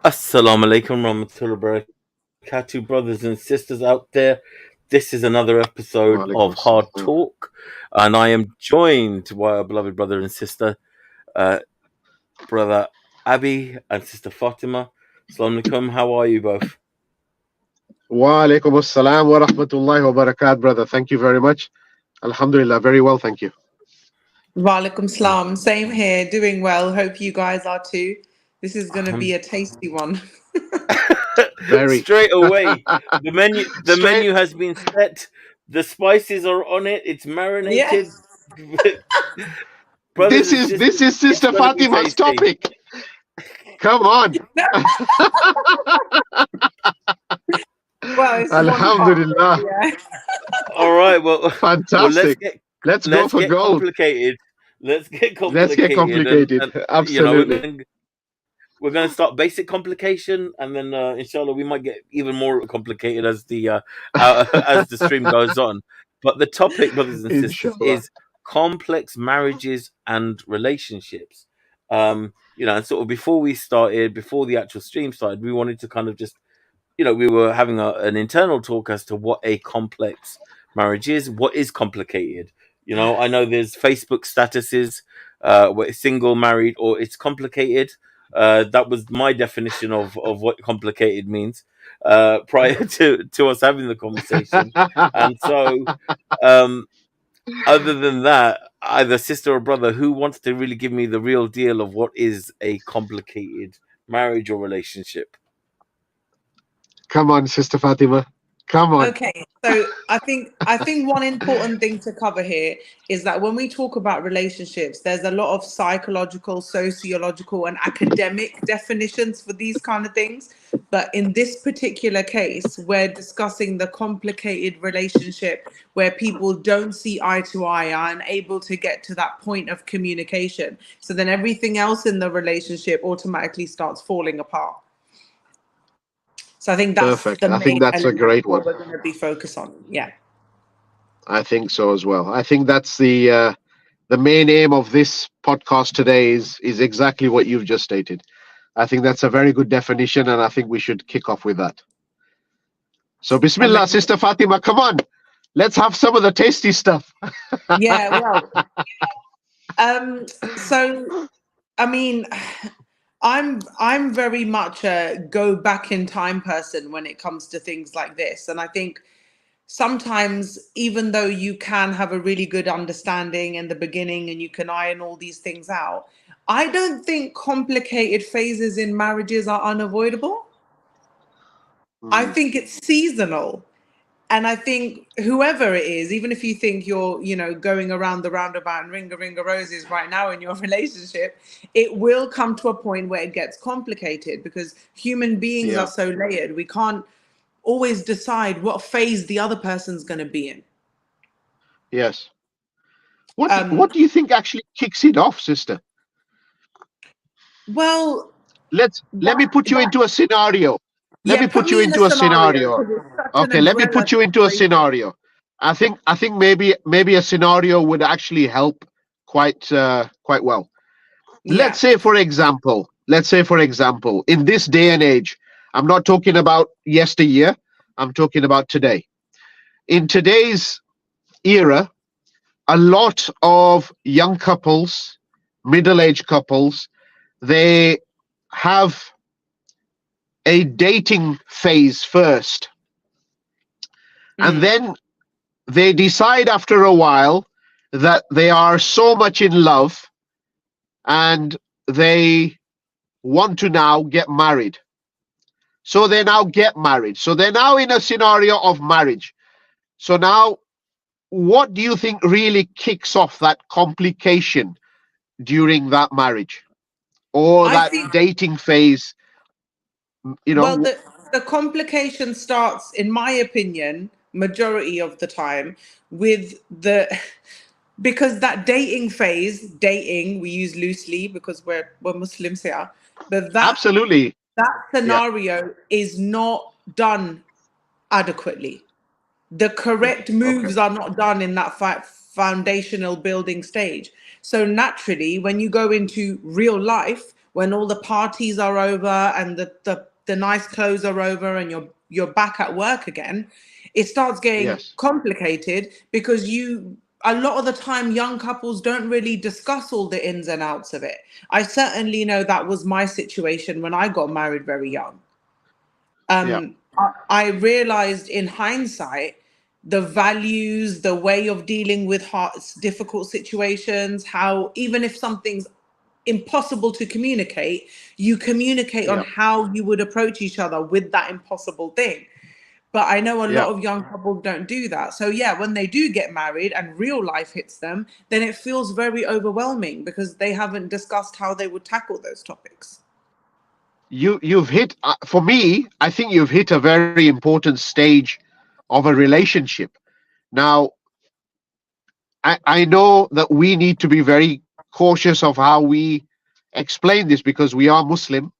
Assalamu alaikum warahmatullahi wabarakatuh, brothers and sisters out there. This is another episode Walaikum of Hard salam. Talk, and I am joined by our beloved brother and sister, uh, brother Abi and sister Fatima. Assalamu alaikum. How are you both? Walaikum salam wa rahmatullahi wa barakatuh, brother. Thank you very much. Alhamdulillah, very well, thank you. Walaikum salam. Same here, doing well. Hope you guys are too. This is going to be a tasty one. Very. Straight away, the Straight. menu has been set. The spices are on it. It's marinated. Brothers and sisters, This is it's Sister gonna be Fatima's tasty. topic. Come on. Well, it's Alhamdulillah. yeah. All right. Well, Fantastic. Let's go for gold. complicated. Let's get complicated. Let's get complicated. And, Absolutely. we're going to start basic complication, and then inshallah we might get even more complicated as the stream goes on. But the topic, brothers and sisters, Inshallah. is complex marriages and relationships. And sort of before the actual stream started, we wanted to kind of just, we were having an internal talk as to what a complex marriage is, what is complicated. I know there's Facebook statuses, where it's single, married, or it's complicated. That was my definition of what complicated means prior to us having the conversation. And so, other than that, either sister or brother, who wants to really give me the real deal of what is a complicated marriage or relationship? Come on, Sister Fatima. Come on. Okay, so I think one important thing to cover here is that when we talk about relationships, there's a lot of psychological, sociological, and academic definitions for these kind of things. But in this particular case, we're discussing the complicated relationship where people don't see eye to eye, are unable to get to that point of communication. So then everything else in the relationship automatically starts falling apart. So I think that's perfect. the I think that's a great one. We're going to be focused on. Yeah, I think so as well. I think that's the main aim of this podcast today is exactly what you've just stated. I think that's a very good definition, and I think we should kick off with that. So, Bismillah, Sister Fatima, come on, let's have some of the tasty stuff. Yeah, well, so I mean, I'm very much a go back in time person when it comes to things like this. And I think sometimes, even though you can have a really good understanding in the beginning and you can iron all these things out, I don't think complicated phases in marriages are unavoidable. I think it's seasonal. And I think whoever it is, even if you think you're, going around the roundabout and ring a roses right now in your relationship, it will come to a point where it gets complicated because human beings are so layered. We can't always decide what phase the other person's going to be in. Yes. What do you think actually kicks it off, sister? Well, let me put you into a scenario. Let me put you into a scenario. Okay, let me put you into a scenario. I think maybe a scenario would actually help quite well. Yeah. Let's say for example, in this day and age, I'm not talking about yesteryear, I'm talking about today. In today's era, a lot of young couples, middle-aged couples, they have a dating phase first. And then they decide after a while that they are so much in love and they want to now get married. So they now get married. So they're now in a scenario of marriage. So now, what do you think really kicks off that complication during that marriage or dating phase? Well, the complication starts, in my opinion, majority of the time with because that dating phase, we use loosely because we're Muslims here, but absolutely that scenario is not done adequately. The correct moves are not done in that foundational building stage. So naturally, when you go into real life, when all the parties are over and the nice clothes are over and you're back at work again, it starts getting Yes. complicated because a lot of the time young couples don't really discuss all the ins and outs of it. I certainly know that was my situation when I got married very young. Yeah. I realized in hindsight the values, the way of dealing with difficult situations, how even if something's impossible to communicate, you communicate on Yeah. how you would approach each other with that impossible thing. But I know a Yeah. lot of young couples don't do that. So yeah, when they do get married and real life hits them, then it feels very overwhelming because they haven't discussed how they would tackle those topics. You've hit, for me, I think you've hit a very important stage of a relationship. Now, I know that we need to be very cautious of how we explain this because we are Muslim.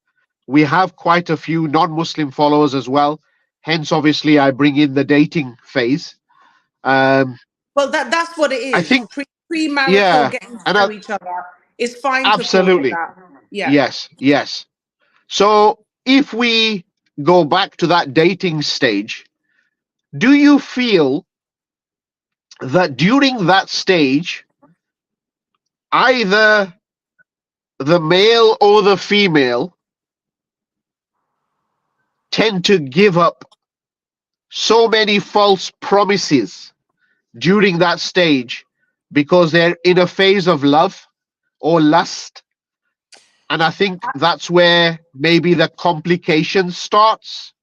We have quite a few non-Muslim followers as well. Hence, obviously, I bring in the dating phase. Um, Well, that's what it I is. think, Premarital yeah, getting to and know each other. It's fine to call it absolutely, that. Yeah. yes, yes. So, if we go back to that dating stage, do you feel that during that stage, either the male or the female tend to give up so many false promises during that stage because they're in a phase of love or lust? And I think that's where maybe the complication starts.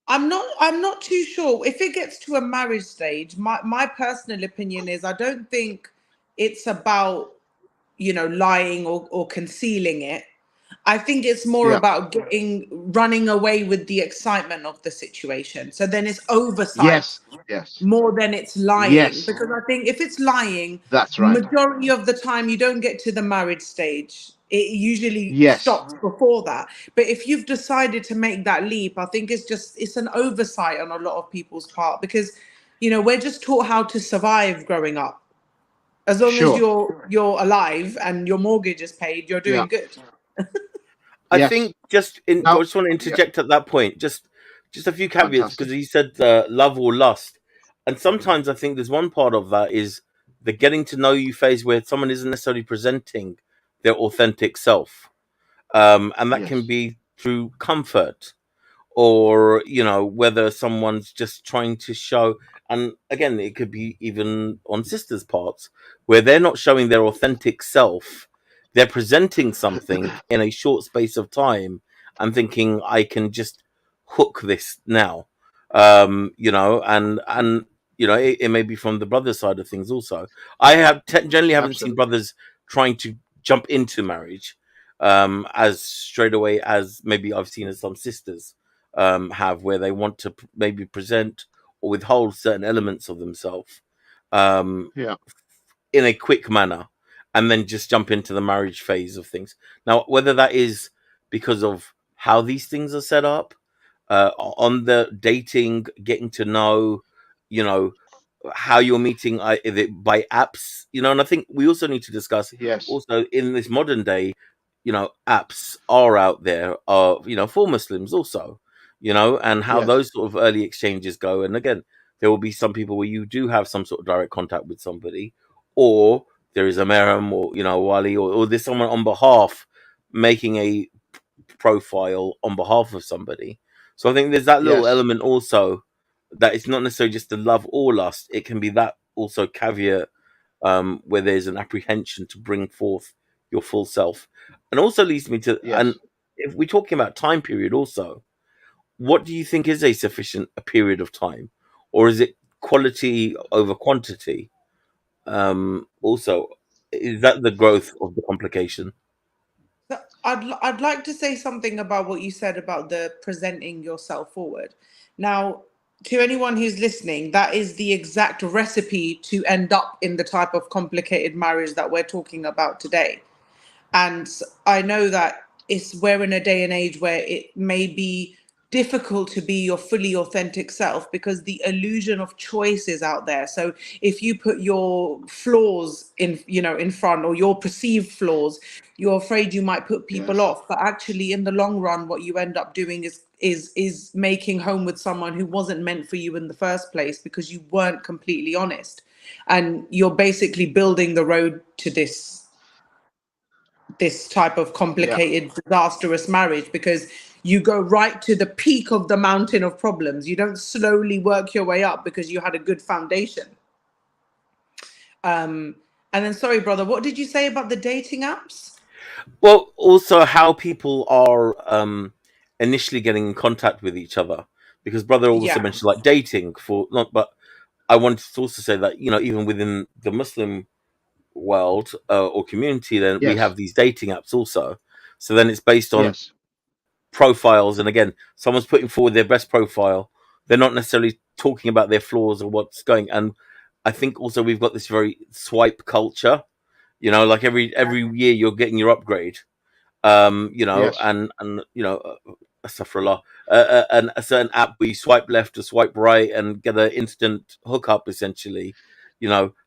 I'm not too sure if it gets to a marriage stage. My personal opinion is I don't think it's about, lying or concealing it. I think it's more Yeah. about running away with the excitement of the situation. So then it's oversight Yes. Yes. more than it's lying. Yes. Because I think if it's lying, That's right. majority of the time you don't get to the marriage stage. It usually Yes. stops before that. But if you've decided to make that leap, I think it's an oversight on a lot of people's part because, we're just taught how to survive growing up. As long as Sure. you're alive and your mortgage is paid, you're Yeah. doing good. I Yes. think I Now, just want to yeah. interject at that point. Just a few caveats because Fantastic. he said love or lust, and sometimes I think there's one part of that is the getting to know you phase where someone isn't necessarily presenting their authentic self, and that can Yes. be through comfort or whether someone's just trying to show, and again it could be even on sisters parts where they're not showing their authentic self, they're presenting something in a short space of time and thinking I can just hook this now, and it may be from the brother side of things also. I have generally haven't seen Absolutely. brothers trying to jump into marriage as straight away as maybe I've seen as some sisters have, where they want to maybe present or withhold certain elements of themselves um, Yeah. in a quick manner and then just jump into the marriage phase of things. Now, whether that is because of how these things are set up, on the dating, getting to know, you know, how you're meeting, is it by apps, and I think we also need to discuss Yes. also in this modern day, apps are out there, for Muslims also, and how Yes. those sort of early exchanges go. And again, there will be some people where you do have some sort of direct contact with somebody, or there is a Meram or, Wali, or there's someone on behalf making a profile on behalf of somebody. So I think there's that little Yes. element also that it's not necessarily just the love or lust. It can be that also caveat where there's an apprehension to bring forth your full self, and also leads me to, and Yes. if we're talking about time period also, what do you think is a sufficient a period of time, or is it quality over quantity? Also, is that the growth of the complication? So I'd like to say something about what you said about the presenting yourself forward. Now, to anyone who's listening, that is the exact recipe to end up in the type of complicated marriage that we're talking about today. And I know that we're in a day and age where it may be difficult to be your fully authentic self because the illusion of choice is out there. So if you put your flaws in, in front, or your perceived flaws, you're afraid you might put people Yes. off. But actually, in the long run, what you end up doing is making home with someone who wasn't meant for you in the first place because you weren't completely honest, and you're basically building the road to this type of Yeah. complicated, disastrous marriage, because you go right to the peak of the mountain of problems. You don't slowly work your way up because you had a good foundation. And then, sorry, brother, what did you say about the dating apps? Well, also how people are initially getting in contact with each other, because brother also Yeah, mentioned like dating for not, but I wanted to also say that even within the Muslim world or community, then we Yes. have these dating apps also. So then it's based on Yes. profiles, and again, someone's putting forward their best profile. They're not necessarily talking about their flaws or what's going. And I think also we've got this very swipe culture. Like every year you're getting your upgrade. Yes. And astaghfirullah, and a certain app where you swipe left or swipe right and get an instant hookup, essentially,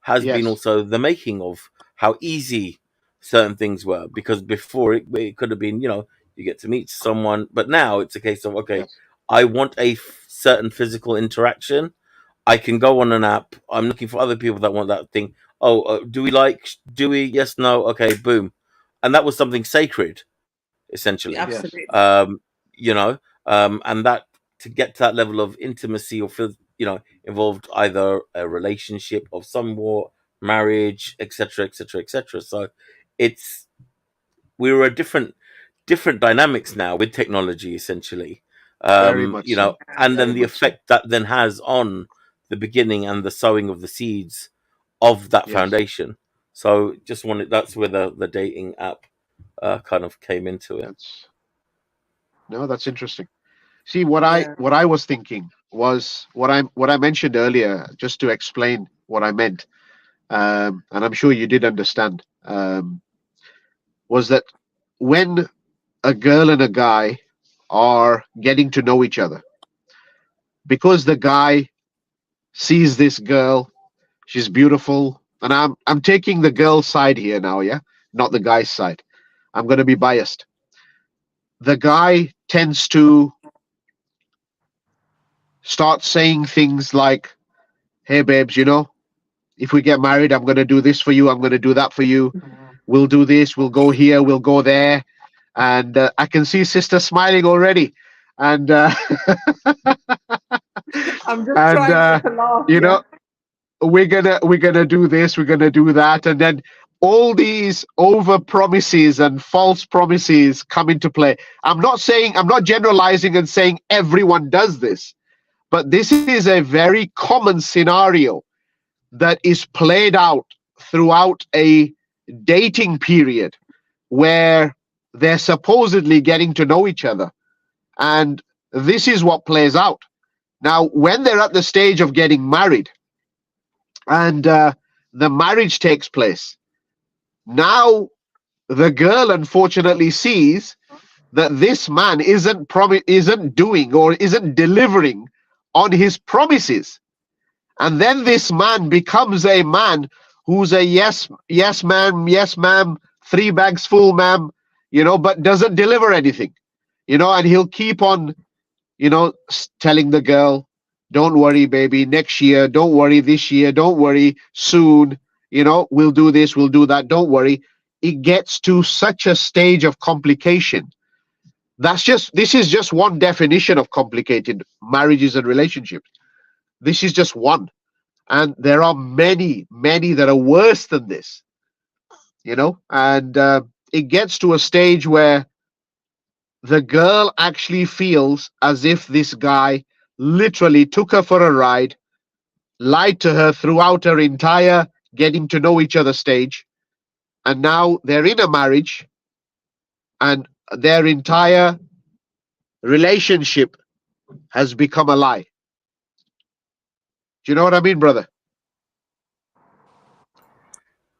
has been Yes. also the making of how easy certain things were. Because before it could have been, you get to meet someone, but now it's a case of, okay, Yes. I want a certain physical interaction. I can go on an app. I'm looking for other people that want that thing. Oh, do we like? Do we? Yes, no. Okay, boom. And that was something sacred, essentially. Yes. absolutely. Um, and that, to get to that level of intimacy or feel, involved either a relationship of some sort, marriage, etc., etc., etc. So it's we're a different dynamics now with technology, essentially. Very much so. And then Very the much so. effect that then has on the beginning and the sowing of the seeds of that Yes. foundation. So just wanted that's where the dating app kind of came into it. That's no, that's interesting. See, Yeah, what I was thinking was what I mentioned earlier, just to explain what I meant, and I'm sure you did understand, was that when a girl and a guy are getting to know each other, because the guy sees this girl, she's beautiful, and I'm taking the girl's side here now, yeah, not the guy's side. I'm going to be biased. The guy tends to start saying things like, "Hey, babes, if we get married, I'm going to do this for you. I'm going to do that for you. We'll do this. We'll go here. We'll go there." And I can see sister smiling already. And I'm just and trying not to laugh. you Yeah, know, we're gonna do this. We're gonna do that. And then all these over promises and false promises come into play. I'm not generalizing and saying everyone does this, but this is a very common scenario that is played out throughout a dating period where they're supposedly getting to know each other. And this is what plays out. Now, when they're at the stage of getting married and the marriage takes place, now the girl unfortunately sees that this man isn't doing or isn't delivering on his promises. And then this man becomes a man who's a yes ma'am, yes ma'am, three bags full ma'am, but doesn't deliver anything. And he'll keep on, telling the girl, "Don't worry, baby, next year, don't worry, this year, don't worry, soon, we'll do this, we'll do that, don't worry." It gets to such a stage of complication. This is just one definition of complicated marriages and relationships. This is just one. And there are many, many that are worse than this, and it gets to a stage where the girl actually feels as if this guy literally took her for a ride, lied to her throughout her entire getting to know each other stage, and now they're in a marriage, and their entire relationship has become a lie. Do you know what I mean, brother?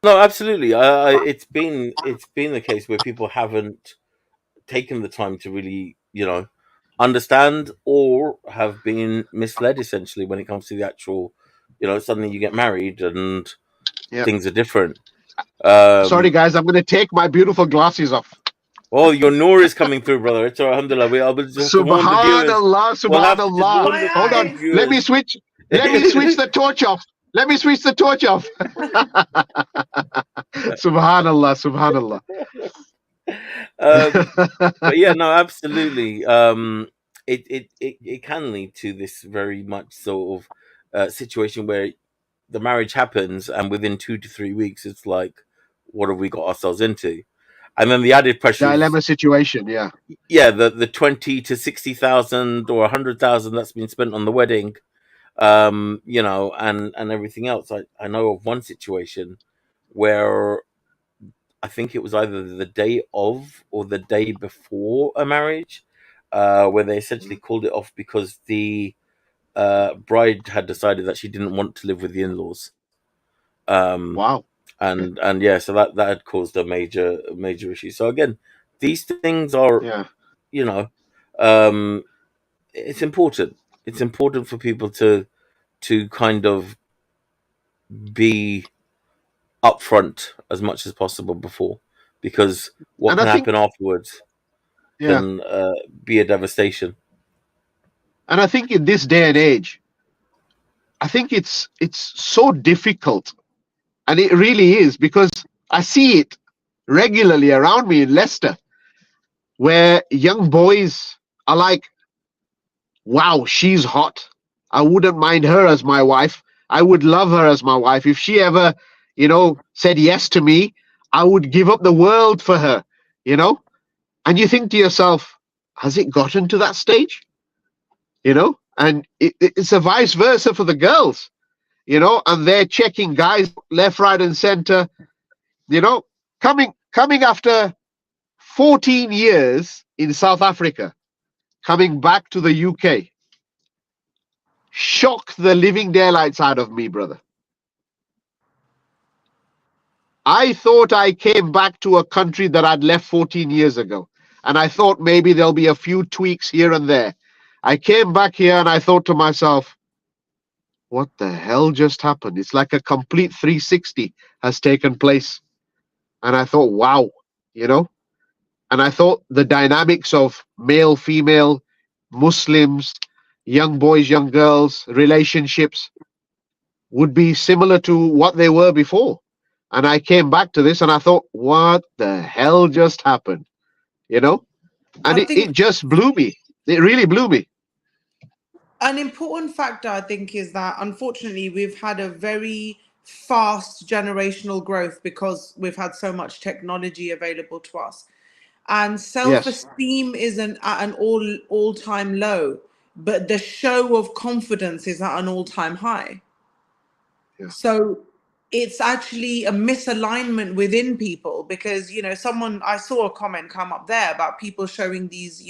No, absolutely. It's been the case where people haven't taken the time to really, understand or have been misled essentially when it comes to the actual, suddenly you get married and Yeah. things are different. Sorry, guys, I'm going to take my beautiful glasses off. Oh, your Noor is coming through, brother. It's all right, alhamdulillah. I will just to warn the viewers. Subhanallah, We'll have to just subhanallah. warn My the Hold on. eyes. Let viewers. me switch. Let me switch the torch off. Let me switch the torch off. Subhanallah, subhanallah. But yeah, no, absolutely. It can lead to this very much sort of situation where the marriage happens, and within 2 to 3 weeks, it's like, what have we got ourselves into? And then the added pressure of, Dilemma situation, yeah. yeah, the 20 to 60,000 or 100,000 that's been spent on the wedding, and everything else. I know of one situation where I think it was either the day of or the day before a marriage, where they essentially called it off because the bride had decided that she didn't want to live with the in-laws. Um, Wow. and yeah, so that had caused a major issue. So again, these things are, Yeah. you know, um, it's important. It's important for people to kind of be upfront as much as possible before, because what And I can think, happen afterwards yeah. can be a devastation. And I think in this day and age, I think it's so difficult. And it really is, because I see it regularly around me in Leicester, where young boys are like, wow, she's hot. I wouldn't mind her as my wife. I would love her as my wife. If she ever, said yes to me, I would give up the world for her, you know? And you think to yourself, has it gotten to that stage? And it's a vice versa for the girls, and they're checking guys left, right, and center, coming after 14 years in South Africa, coming back to the UK, shocked the living daylights out of me, brother. I thought I came back to a country that I'd left 14 years ago, and I thought maybe there'll be a few tweaks here and there. I came back here and I thought to myself, what the hell just happened? It's like a complete 360 has taken place. And I thought, wow, and I thought the dynamics of male, female, Muslims, young boys, young girls, relationships would be similar to what they were before. And I came back to this and I thought, what the hell just happened? And I it think just blew me. It really blew me. an important factor, I think, is that unfortunately we've had a very fast generational growth because we've had so much technology available to us, and Yes. self-esteem is at an all-time low, but the show of confidence is at an all-time high. Yeah. So it's actually a misalignment within people, because someone, I saw a comment come up there about people showing these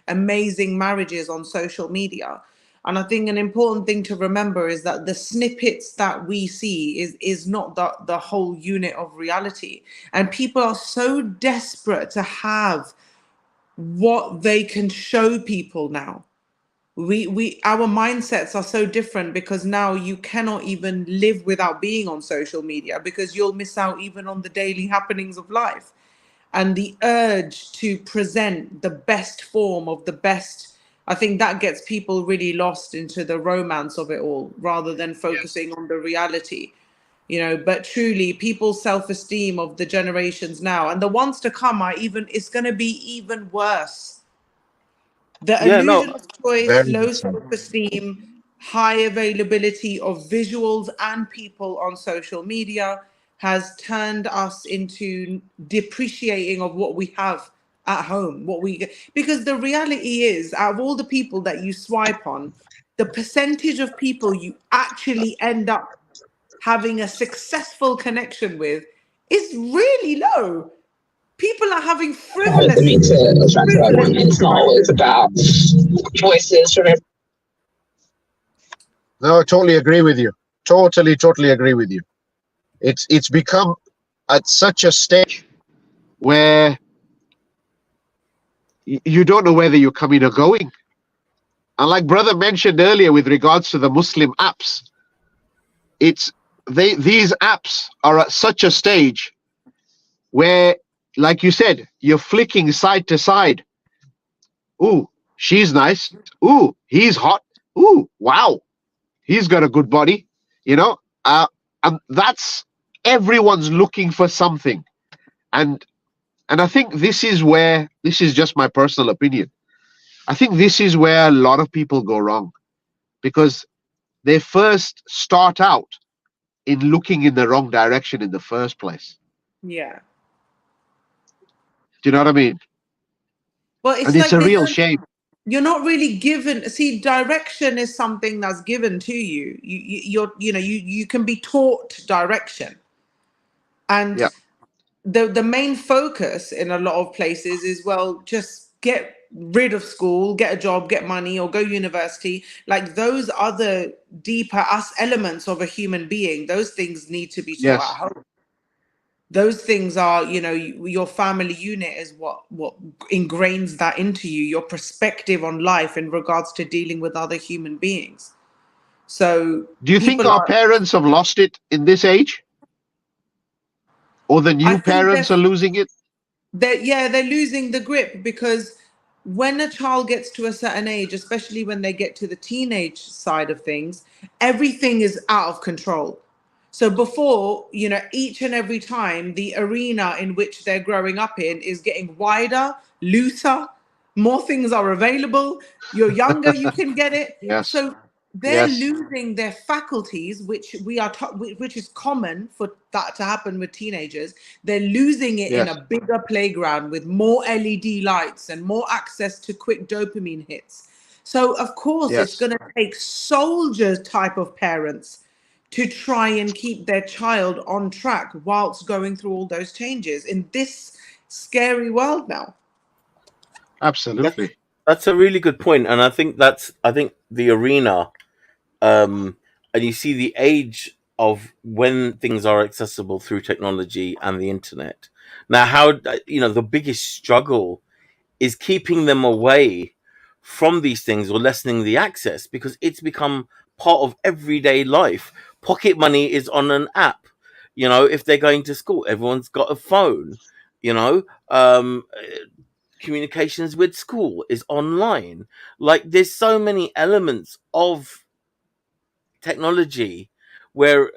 amazing marriages on social media. And I think an important thing to remember is that the snippets that we see is not the whole unit of reality. And people are so desperate to have what they can show people now. We our mindsets are so different, because now you cannot even live without being on social media, because you'll miss out even on the daily happenings of life. And the urge to present the best form of the best, I think that gets people really lost into the romance of it all rather than Yes. focusing on the reality. But truly, people's self-esteem of the generations now and the ones to come are even, it's going to be even worse. The Yeah, illusion no, of choice, Very low good, sir. self-esteem, high availability of visuals and people on social media has turned us into depreciating of what we have at home, because the reality is, out of all the people that you swipe on, the percentage of people you actually end up having a successful connection with is really low. People are having I frivolous mean, to attract the right one, frivolous it's not always about choices from No, I totally agree with you. Totally agree with you. It's become at such a stage where you don't know whether you're coming or going. And like brother mentioned earlier with regards to the Muslim apps, it's these apps are at such a stage where, like you said, you're flicking side to side. Ooh, she's nice. Ooh, he's hot. Ooh, wow, he's got a good body. You know, and that's, everyone's looking for something, and I think this is where, this is just my personal opinion, I think this is where a lot of people go wrong, because they first start out in looking in the wrong direction in the first place. Yeah. Do you know what I mean? Well, And it's it's like a they real don't, shame. you're not really given, see, direction is something that's given to you. You can be taught direction. Yeah, And the main focus in a lot of places is, well, just get rid of school, get a job, get money, or go university. Like those other deeper us elements of a human being, those things need to be taught at yes, home. Those things are, your family unit is what ingrains that into you, your perspective on life in regards to dealing with other human beings. So do you think people our are, parents have lost it in this age, or the I new think parents are losing it? they're losing the grip, because when a child gets to a certain age, especially when they get to the teenage side of things, everything is out of control. So before, each and every time, the arena in which they're growing up in is getting wider, looser, more things are available. You're younger, you can get it. Yes, So they're yes, losing their faculties, which which is common for that to happen with teenagers. They're losing it in a yes, bigger playground with more LED lights and more access to quick dopamine hits. So of course it's yes, going to take soldier type of parents to try and keep their child on track whilst going through all those changes in this scary world now. That's absolutely. that's a really good point, and I think the arena, um, and you see the age of when things are accessible through technology and the internet. Now, how the biggest struggle is keeping them away from these things or lessening the access, because it's become part of everyday life. Pocket money is on an app. If they're going to school, everyone's got a phone. You know, um, communications with school is online. Like, there's so many elements of technology where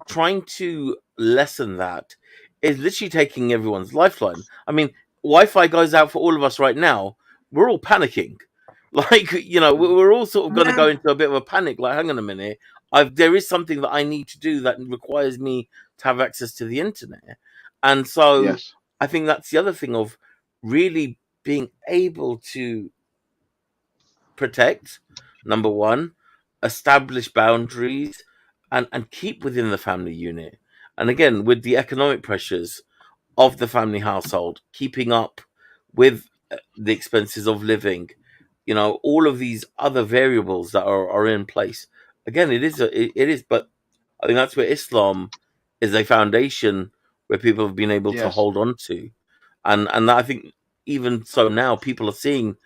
trying to lessen that is literally taking everyone's lifeline. I mean, Wi-Fi goes out for all of us right now. We're all panicking. Like, we're all sort of going to Yeah. go into a bit of a panic. Like, hang on a minute, there is something that I need to do that requires me to have access to the internet. And so Yes, I think that's the other thing of really being able to protect, number one, establish boundaries, and keep within the family unit. And again, with the economic pressures of the family household, keeping up with the expenses of living, all of these other variables that are in place. Again, it is, but I think that's where Islam is a foundation where people have been able to yes, hold on to. And I think even so now people are seeing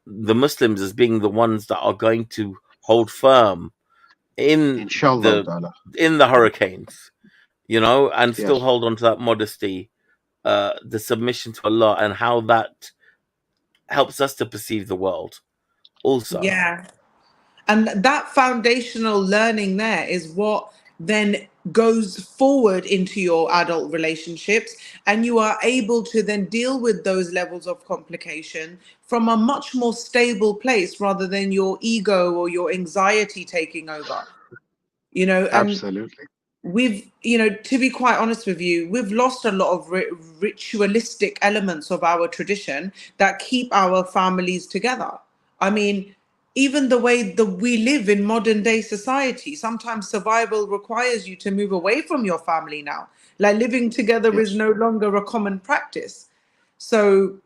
the Muslims as being the ones that are going to hold firm in inshallah the ta'ala. hurricanes, and still Yes, hold on to that modesty, the submission to Allah, and how that helps us to perceive the world also. Yeah. And that foundational learning there is what then goes forward into your adult relationships. And you are able to then deal with those levels of complication from a much more stable place rather than your ego or your anxiety taking over. And absolutely. to be quite honest with you, we've lost a lot of ritualistic elements of our tradition that keep our families together. I mean, even the way that we live in modern day society, sometimes survival requires you to move away from your family now. Like living together is Yes, no longer a common practice. So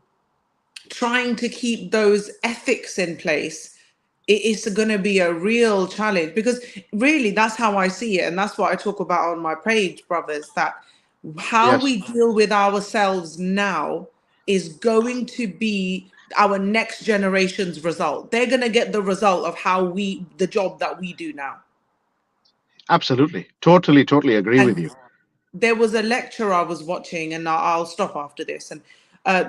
trying to keep those ethics in place, it's going to be a real challenge, because really that's how I see it, and that's what I talk about on my page, brothers, that how yes, we deal with ourselves now is going to be our next generation's result. They're going to get the result of the job that we do now. Absolutely. Totally agree with And you. there was a lecture I was watching, and I'll stop after this. And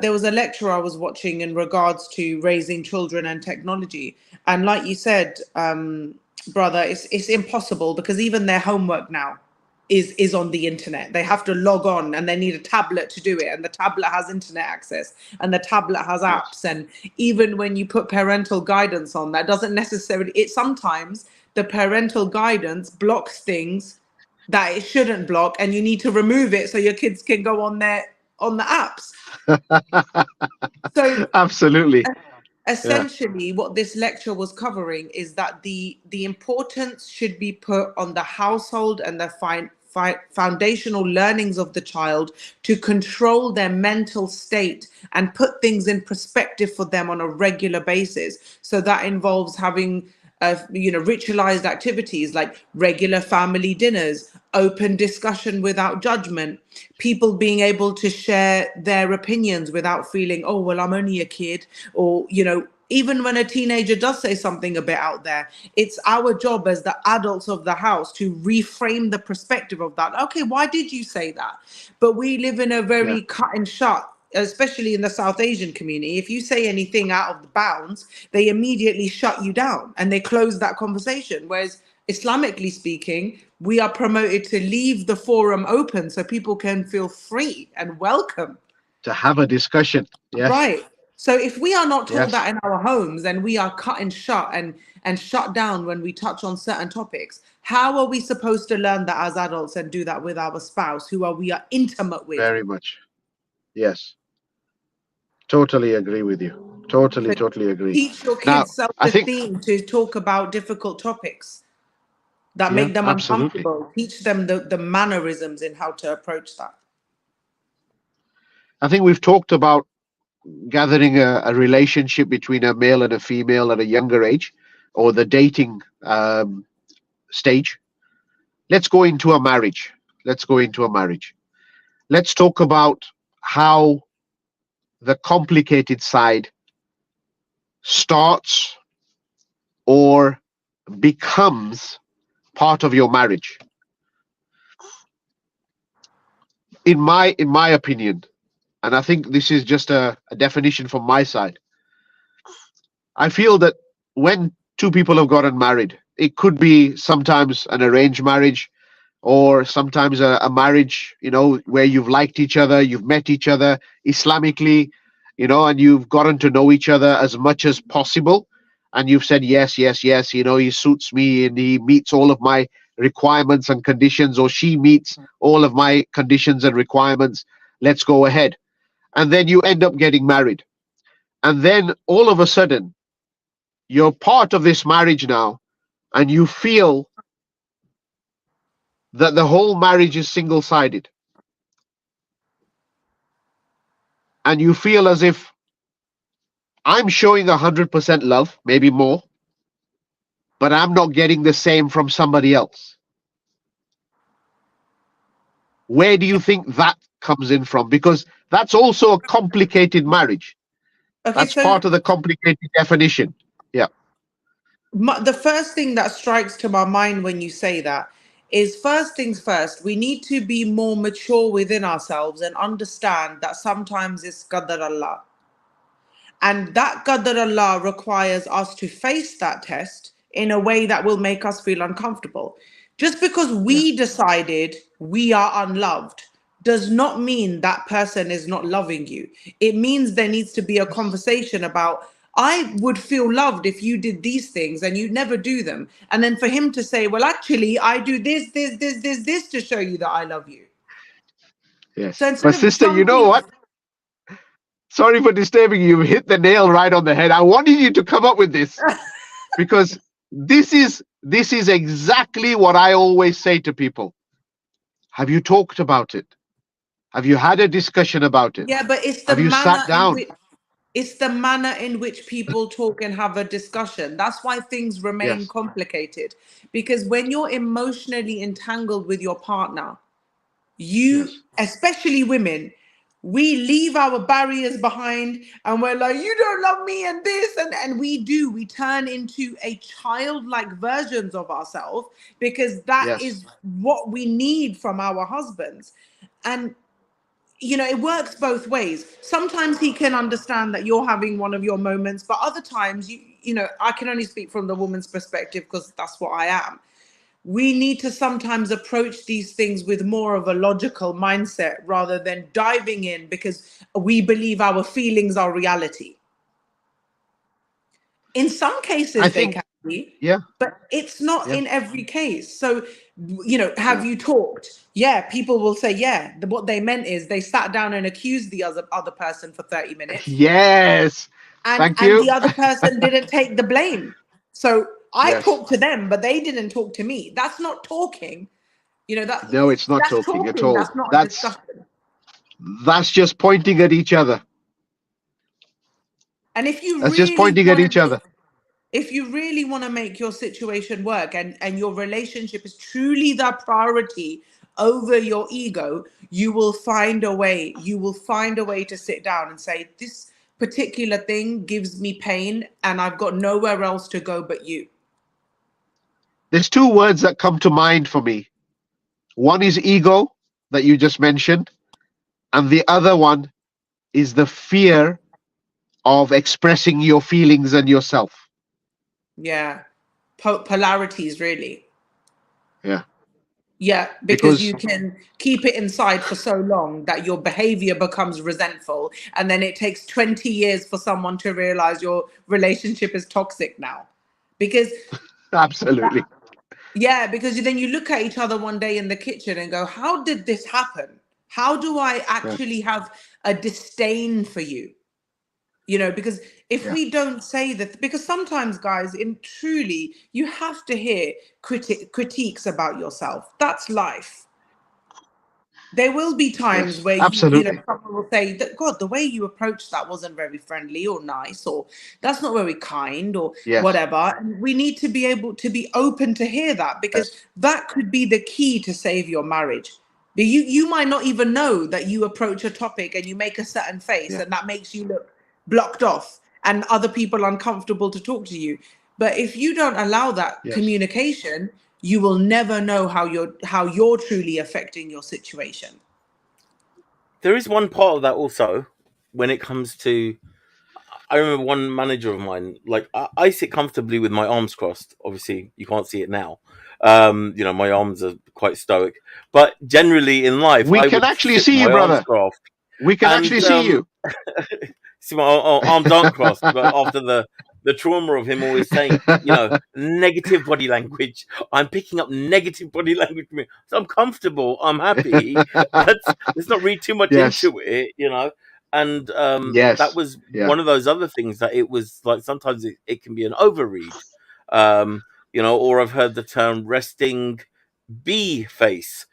there was a lecture I was watching in regards to raising children and technology. And like you said, brother, it's impossible, because even their homework now is on the internet. They have to log on, and they need a tablet to do it. And the tablet has internet access, and the tablet has Yes. apps. And even when you put parental guidance on, that doesn't necessarily, sometimes the parental guidance blocks things that it shouldn't block, and you need to remove it so your kids can go on the apps. So Absolutely. Yeah. essentially what this lecture was covering is that the importance should be put on the household and the foundational learnings of the child to control their mental state and put things in perspective for them on a regular basis. So that involves having ritualized activities like regular family dinners, open discussion without judgment, people being able to share their opinions without feeling, oh, well, I'm only a kid, or, even when a teenager does say something a bit out there, it's our job as the adults of the house to reframe the perspective of that. Okay, why did you say that? But we live in a very cut and shut, especially in the South Asian community. If you say anything out of the bounds, they immediately shut you down and they close that conversation. Whereas Islamically speaking, we are promoted to leave the forum open so people can feel free and welcome To have a discussion. Yes. Right. So if we are not taught Yes. that in our homes, and we are cut and shut and shut down when we touch on certain topics, how are we supposed to learn that as adults and do that with our spouse, who we are intimate with? Very much. Yes. Totally agree with you. Totally agree. Teach your Now, kids I think, self-esteem to talk about difficult topics that yeah, make them absolutely. uncomfortable. Teach them the mannerisms in how to approach that. I think we've talked about gathering a relationship between a male and a female at a younger age, or the dating stage. Let's go into a marriage. Let's talk about how the complicated side starts or becomes part of your marriage. In my opinion, and I think this is just a definition from my side, I feel that when two people have gotten married, it could be sometimes an arranged marriage, or sometimes a marriage, where you've liked each other, you've met each other Islamically, and you've gotten to know each other as much as possible. And you've said, yes, he suits me and he meets all of my requirements and conditions, or she meets all of my conditions and requirements. Let's go ahead. And then you end up getting married. And then all of a sudden, you're part of this marriage now, and you feel that the whole marriage is single-sided. And you feel as if I'm showing 100% love, maybe more, but I'm not getting the same from somebody else. Where do you think that comes in from? Because that's also a complicated marriage. Okay, That's so part of the complicated definition. Yeah. the first thing that strikes to my mind when you say that is, first things first, we need to be more mature within ourselves and understand that sometimes it's qadar Allah. And that qadar Allah requires us to face that test in a way that will make us feel uncomfortable. Just because we decided we are unloved does not mean that person is not loving you. It means there needs to be a conversation about, I would feel loved if you did these things and you never do them. And then for him to say, well, actually, I do this to show you that I love you. Yes. So instead But of sister, you know jumping, what? Sorry for disturbing you. You hit the nail right on the head. I wanted you to come up with this because this is exactly what I always say to people. Have you talked about it? Have you had a discussion about it? yeah, but it's the Have you manner sat in down? which it's the manner in which people talk and have a discussion. That's why things remain Yes. complicated. Because when you're emotionally entangled with your partner, you, Yes. especially women, We leave our barriers behind and we're like, you don't love me and this. And we turn into a childlike versions of ourselves because that Yes. is what we need from our husbands. And, you know, it works both ways. Sometimes he can understand that you're having one of your moments, but other times, you know, I can only speak from the woman's perspective because that's what I am. We need to sometimes approach these things with more of a logical mindset rather than diving in because we believe our feelings are reality. In some I cases, they think, can be, yeah, but it's not yeah, in every case. So, you know, have yeah. you talked? Yeah, people will say, yeah, what they meant is they sat down and accused the other person for 30 minutes Yes. Thank and you. the other person didn't take the blame. So I Yes. talked to them, but they didn't talk to me. That's not talking. You know, No, it's not that's talking at talking. all. That's not a discussion. That's just pointing at each other. And if you That's just really pointing at want to each make other. if you really want to make your situation work and your relationship is truly the priority over your ego, you will find a way. You will find a way to sit down and say, this particular thing gives me pain and I've got nowhere else to go but you. There's two words that come to mind for me. One is ego, that you just mentioned, and the other one is the fear of expressing your feelings and yourself. Yeah. Polarities, really. Yeah. Yeah, because Because you can keep it inside for so long that your behavior becomes resentful. And then it takes 20 years for someone to realize your relationship is toxic now. Because, absolutely. yeah, because then you look at each other one day in the kitchen and go, how did this happen? How do I Yeah. actually have a disdain for you? You know, because if Yeah. we don't say that, because sometimes, guys, in truly, you have to hear critiques about yourself. That's life. There will be times Yes. where you know, Absolutely. someone will say that, God, the way you approached that wasn't very friendly or nice, or that's not very kind, or Yes. whatever. And we need to be able to be open to hear that because Yes. that could be the key to save your marriage. But you might not even know that you approach a topic and you make a certain face Yeah. and that makes you look blocked off and other people uncomfortable to talk to you. But if you don't allow that Yes. communication, you will never know how you're truly affecting your situation. There is one part of that also when it comes to. I remember one manager of mine, like I sit comfortably with my arms crossed. Obviously, you can't see it now. You know, my arms are quite stoic, but generally in life, We I can would actually sit with see you, my arms brother. crossed. We can And actually see you. see, my arms aren't crossed, but after the trauma of him always saying, you know, negative body language, I'm picking up negative body language from me. So I'm comfortable, I'm happy. Let's not read too much Yes. into it, you know. And that Yes. was Yeah. one of those other things that it was like sometimes it can be an overread, um, you know. Or I've heard the term resting B face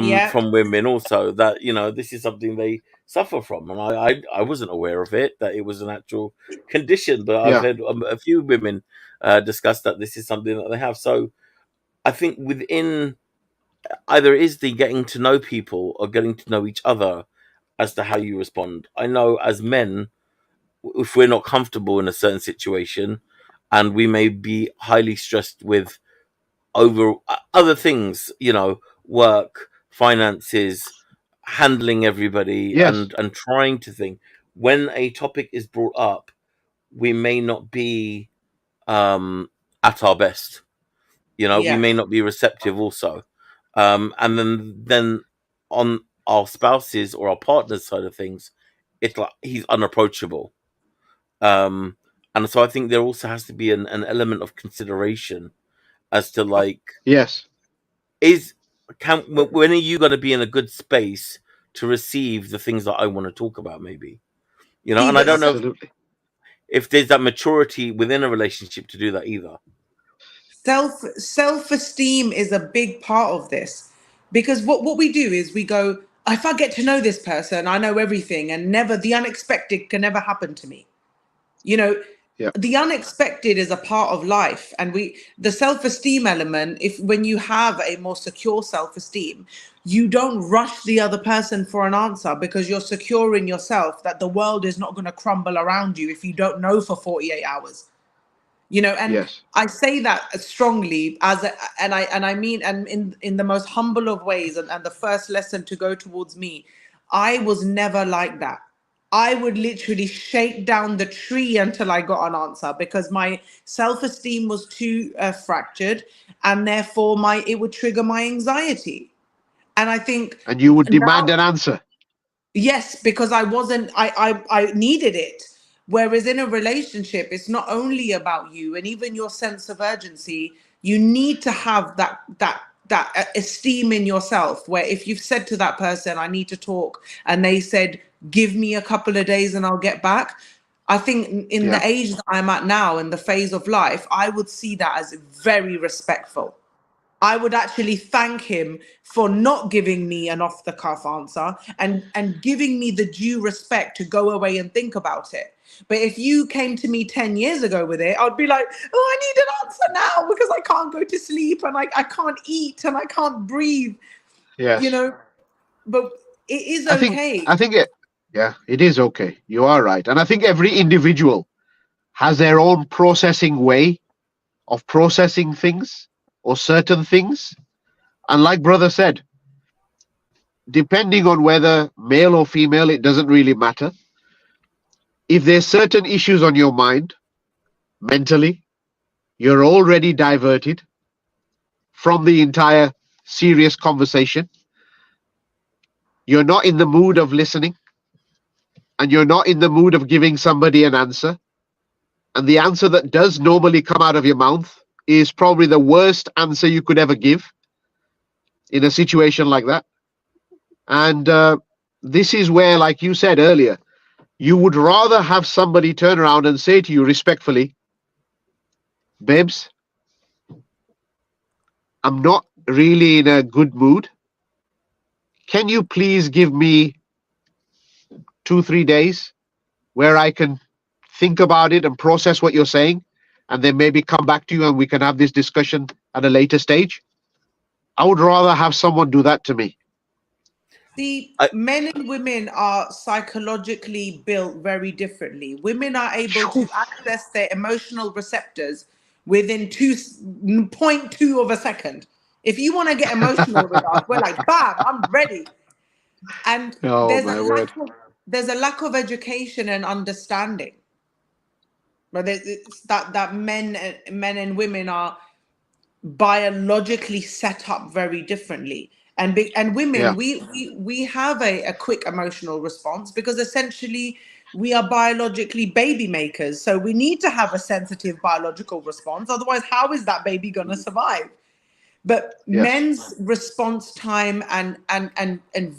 Yeah. from women also, that you know this is something they suffer from, and I wasn't aware of it, that it was an actual condition, but I've Yeah. heard a few women discuss that this is something that they have. So I think within either it is the getting to know people or getting to know each other as to how you respond. I know as men, if we're not comfortable in a certain situation and we may be highly stressed with over other things, you know, work, finances, handling everybody, Yes. and trying to think. When a topic is brought up, we may not be at our best. You know, we Yeah. may not be receptive also, and then on our spouses or our partners side of things, it's like he's unapproachable. Um, and so I think there also has to be an element of consideration as to like Yes. is can when are you going to be in a good space to receive the things that I want to talk about, maybe, you know. See, And I but don't know Absolutely. if there's that maturity within a relationship to do that either. self-esteem is a big part of this because what we do is we go, if I get to know this person, I know everything and never the unexpected can never happen to me. You know, Yeah. The unexpected is a part of life, and the self-esteem element, if when you have a more secure self-esteem, you don't rush the other person for an answer because you're secure in yourself that the world is not going to crumble around you if you don't know for 48 hours. And Yes. I say that strongly and I mean, and in the most humble of ways, and the first lesson to go towards me, I was never like that. I would literally shake down the tree until I got an answer because my self-esteem was too fractured, and therefore it would trigger my anxiety. And I think And you would demand now, an answer. yes, because I needed it. Whereas in a relationship, it's not only about you, and even your sense of urgency. You need to have that esteem in yourself, where if you've said to that person, I need to talk, and they said, give me a couple of days and I'll get back. I think in Yeah. the age that I'm at now, in the phase of life, I would see that as very respectful. I would actually thank him for not giving me an off the cuff answer, and giving me the due respect to go away and think about it. But if you came to me 10 years ago with it, I'd be like, oh, I need an answer now because I can't go to sleep, and I can't eat, and I can't breathe, you Yes. know. But it is I think okay. I think it yeah, it is okay. You are right. And I think every individual has their own processing way of processing things or certain things. And like brother said, depending on whether male or female, it doesn't really matter. If there's certain issues on your mind mentally, you're already diverted from the entire serious conversation. You're not in the mood of listening, and you're not in the mood of giving somebody an answer. And the answer that does normally come out of your mouth is probably the worst answer you could ever give in a situation like that. And this is where, like you said earlier, you would rather have somebody turn around and say to you respectfully, babes, I'm not really in a good mood. Can you please give me 2, 3 days where I can think about it and process what you're saying, and then maybe come back to you and we can have this discussion at a later stage? I would rather have someone do that to me. See, I, men and women are psychologically built very differently. Women are able to Phew. access their emotional receptors within 2.2 of a second. If you want to get emotional with us, we're like, bam, I'm ready. And Oh my word. there's a lack of education and understanding. But it's that men and women are biologically set up very differently, and women, Yeah. we have a quick emotional response because essentially we are biologically baby makers, so we need to have a sensitive biological response, otherwise how is that baby going to survive? But Yes. men's response time and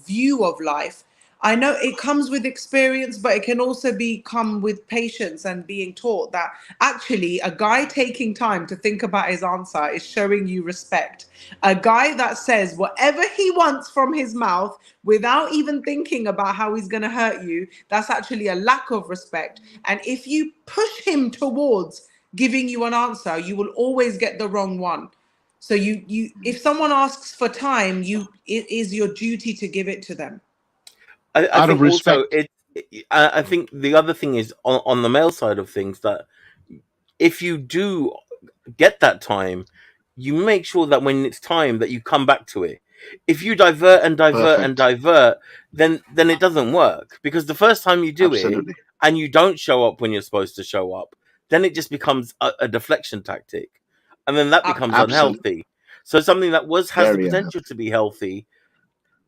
view of life, I know it comes with experience, but it can also come with patience and being taught that actually a guy taking time to think about his answer is showing you respect. A guy that says whatever he wants from his mouth without even thinking about how he's going to hurt you, that's actually a lack of respect. And if you push him towards giving you an answer, you will always get the wrong one. So you if someone asks for time, it is your duty to give it to them. I Out of think also respect. I think the other thing is on the male side of things that if you do get that time, you make sure that when it's time that you come back to it. If you divert and divert and Perfect. divert, then it doesn't work because the first time you do it Absolutely. and you don't show up when you're supposed to show up, then it just becomes a deflection tactic, and then that becomes Absolutely. Absolutely. unhealthy. So something that has the Very potential unhealthy. to be healthy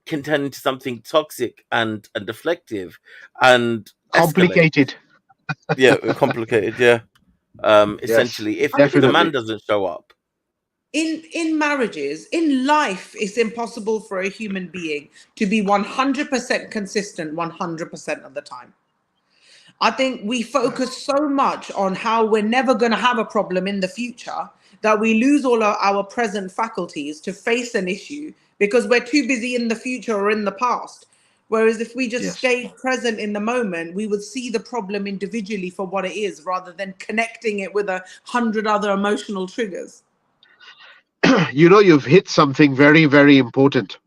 can turn into something toxic and deflective and escalate. Complicated. Yeah, complicated. Yeah. Yes. Essentially, if I think the man Definitely. doesn't show up. in marriages, in life, it's impossible for a human being to be 100% consistent 100% of the time. I think we focus so much on how we're never going to have a problem in the future that we lose all our present faculties to face an issue because we're too busy in the future or in the past. Whereas if we just Yes. stayed present in the moment, we would see the problem individually for what it is, rather than connecting it with 100 other emotional triggers. You know, you've hit something very, very important.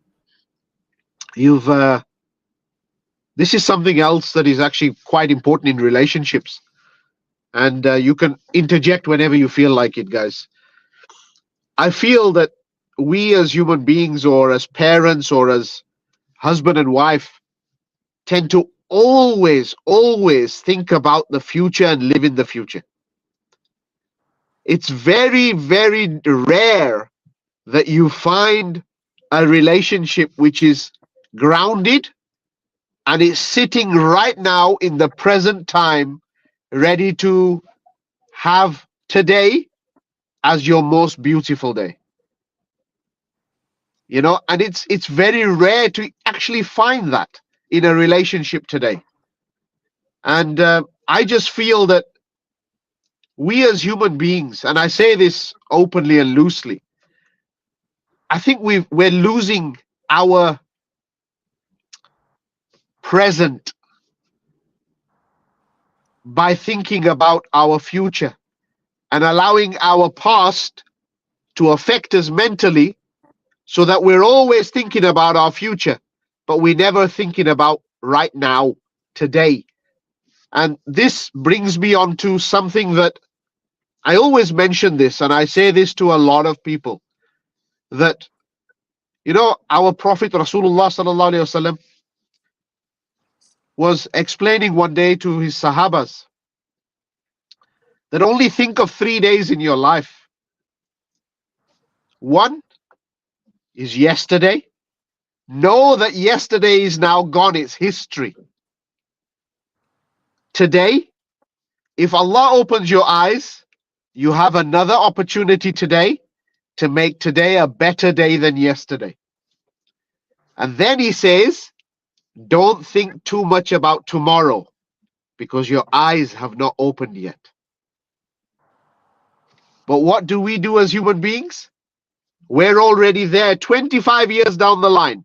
This is something else that is actually quite important in relationships. And you can interject whenever you feel like it, guys. I feel that we as human beings, or as parents, or as husband and wife, tend to always think about the future and live in the future. It's very, very rare that you find a relationship which is grounded and is sitting right now in the present time, ready to have today as your most beautiful day. You know, and it's very rare to actually find that in a relationship today. And I just feel that we as human beings, and I say this openly and loosely, I think we're losing our present by thinking about our future and allowing our past to affect us mentally, so that we're always thinking about our future, but we're never thinking about right now, today. And this brings me on to something that I always mention this, and I say this to a lot of people, that, you know, our Prophet Rasulullah sallallahu alaihi wasallam was explaining one day to his Sahabas that only think of 3 days in your life. One is yesterday. Know that yesterday is now gone, it's history. Today, if Allah opens your eyes, you have another opportunity today to make today a better day than yesterday. And then he says, don't think too much about tomorrow, because your eyes have not opened yet. But what do we do as human beings? We're already there 25 years down the line.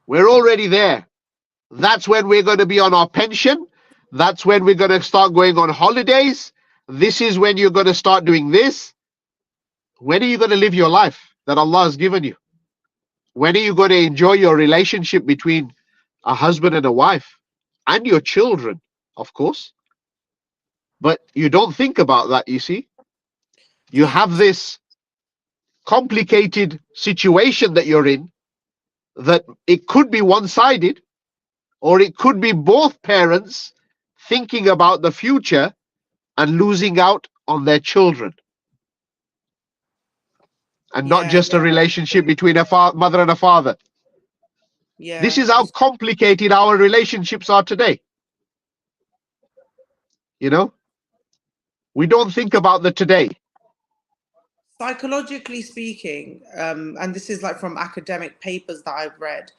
We're already there. That's when we're going to be on our pension. That's when we're going to start going on holidays. This is when you're going to start doing this. When are you going to live your life that Allah has given you? When are you going to enjoy your relationship between a husband and a wife and your children, of course? But you don't think about that, you see. You have this complicated situation that you're in, that it could be one-sided, or it could be both parents thinking about the future and losing out on their children. And not Yeah, just a relationship between a mother and a father. yeah. This is how complicated our relationships are today. You know, we don't think about the today. Psychologically speaking, and this is like from academic papers that I've read,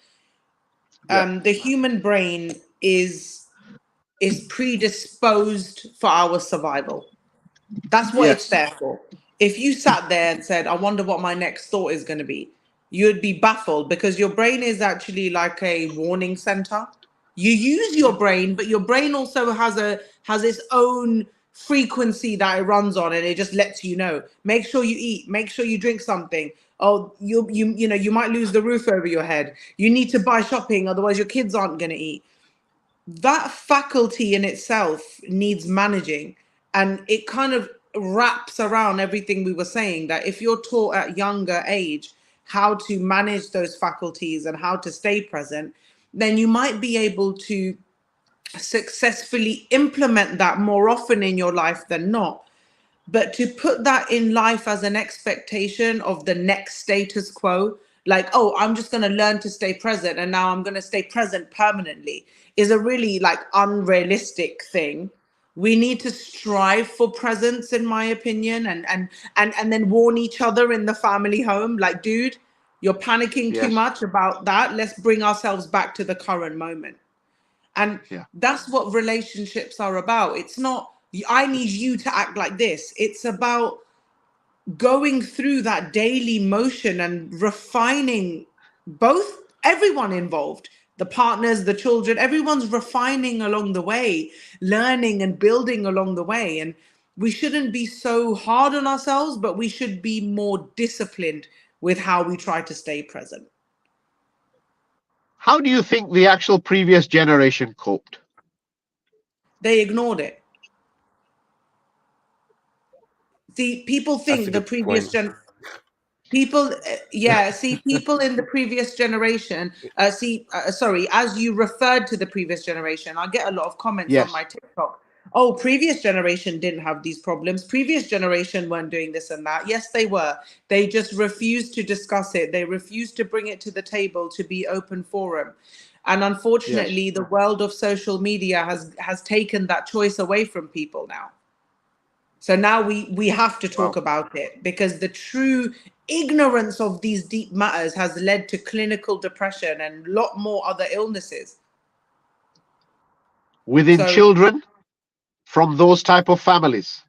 the human brain is predisposed for our survival. That's what it's Yes. there for. If you sat there and said, I wonder what my next thought is going to be, you'd be baffled, because your brain is actually like a warning center. You use your brain, but your brain also has its own frequency that it runs on, and it just lets you know. Make sure you eat, make sure you drink something. Oh, you might lose the roof over your head. You need to buy shopping, otherwise your kids aren't going to eat. That faculty in itself needs managing, and it kind of wraps around everything we were saying, that if you're taught at younger age how to manage those faculties and how to stay present, then you might be able to successfully implement that more often in your life than not. But to put that in life as an expectation of the next status quo, like, oh, I'm just going to learn to stay present and now I'm going to stay present permanently, is a really like unrealistic thing. We need to strive for presence, in my opinion, and then warn each other in the family home, like, dude, you're panicking too Yes. much about that. Let's bring ourselves back to the current moment. And that's what relationships are about. It's not, I need you to act like this. It's about going through that daily motion and refining both everyone involved, the partners, the children, everyone's refining along the way, learning and building along the way. And we shouldn't be so hard on ourselves, but we should be more disciplined with how we try to stay present. How do you think the actual previous generation coped? They ignored it. See, people That's a think the good previous point. people, people in the previous generation, sorry, as you referred to the previous generation, I get a lot of comments on my Yes. TikTok. Oh, previous generation didn't have these problems. Previous generation weren't doing this and that. Yes, they were. They just refused to discuss it. They refused to bring it to the table to be open forum. And Yes. unfortunately, the world of social media has taken that choice away from people now. So now we have to talk Wow. about it, because the true ignorance of these deep matters has led to clinical depression and a lot more other illnesses. Within So, children from those type of families.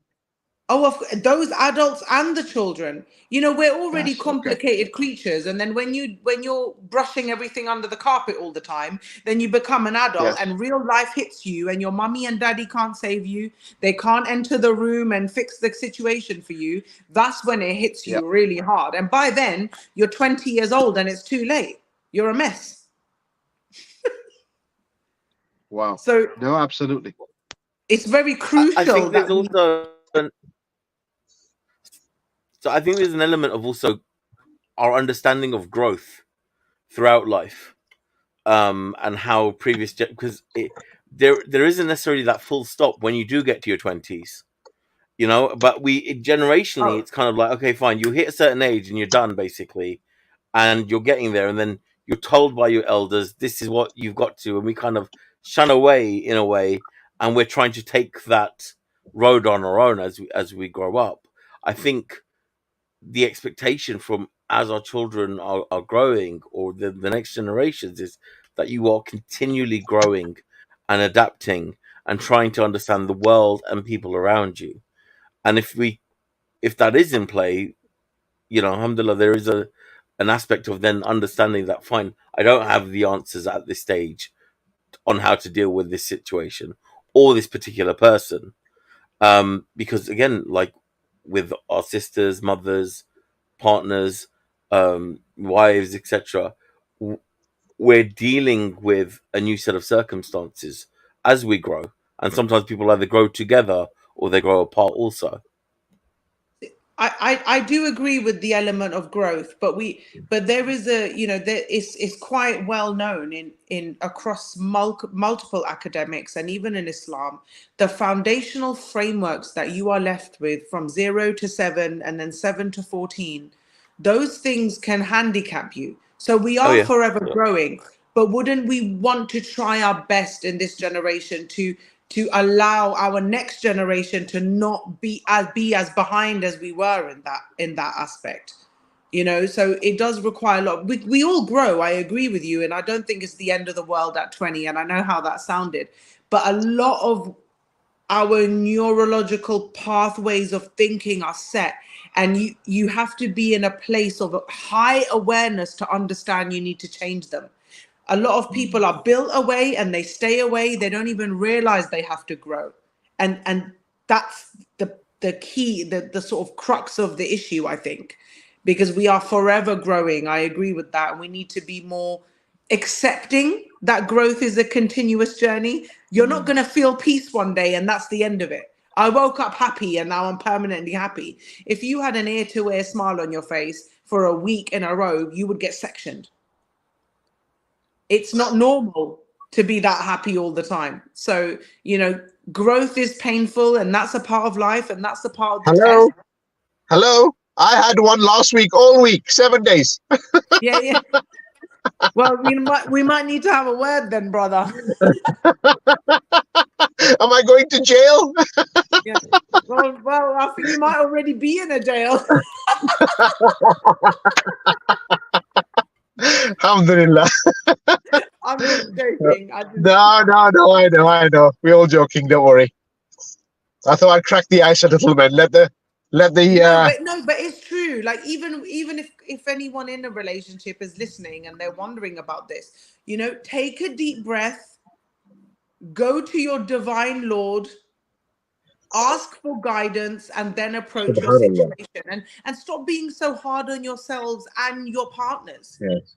those adults and the children, we're already That's okay. complicated creatures, and then when you're brushing everything under the carpet all the time, then you become an adult, Yes. and real life hits you, and your mummy and daddy can't save you. They can't enter the room and fix the situation for you. That's when it hits Yeah. you really hard, and by then you're 20 years old and it's too late. You're a mess. Wow. So No, absolutely. it's very I crucial think there's that we also so I think there's an element of also our understanding of growth throughout life, and how previous because there isn't necessarily that full stop when you do get to your 20s, but generationally oh it's kind of like, okay, fine, you hit a certain age and you're done basically, and you're getting there, and then you're told by your elders this is what you've got to, and we kind of shun away in a way, and we're trying to take that road on our own as we grow up. I think the expectation from as our children are growing, or the next generations, is that you are continually growing and adapting and trying to understand the world and people around you. And if that is in play, alhamdulillah, there is an aspect of then understanding that, fine, I don't have the answers at this stage on how to deal with this situation or this particular person, because again, like with our sisters, mothers, partners, wives, etc., we're dealing with a new set of circumstances as we grow, and sometimes people either grow together or they grow apart also. I do agree with the element of growth, but there is there is quite well known in across multiple academics and even in Islam, the foundational frameworks that you are left with from 0 to 7 and then 7 to 14, those things can handicap you. So we Oh are yeah, forever yeah. growing, but wouldn't we want to try our best in this generation to allow our next generation to not be as behind as we were in that aspect? So it does require a lot. We all grow, I agree with you, and I don't think it's the end of the world at 20, and I know how that sounded, but a lot of our neurological pathways of thinking are set, and you have to be in a place of high awareness to understand you need to change them. A lot of people are built away and they stay away. They don't even realize they have to grow. And that's the key, the sort of crux of the issue, I think, because we are forever growing. I agree with that. We need to be more accepting that growth is a continuous journey. You're not going to feel peace one day and that's the end of it. I woke up happy and now I'm permanently happy. If you had an ear to ear smile on your face for a week in a row, you would get sectioned. It's not normal to be that happy all the time. So, growth is painful, and that's a part of life, and that's a part of the test. Hello. I had one last week, all week, 7 days. Yeah, yeah. Well, we might need to have a word then, brother. Am I going to jail? Yeah. Well, I think you might already be in a jail. Alhamdulillah. I'm just joking. No, I know. We're all joking, don't worry. I thought I'd crack the ice a little bit, let let the but it's true. Like even if anyone in a relationship is listening and they're wondering about this, take a deep breath, go to your divine Lord, ask for guidance, and then approach your Subhanallah. situation, and stop being so hard on yourselves and your partners. Yes.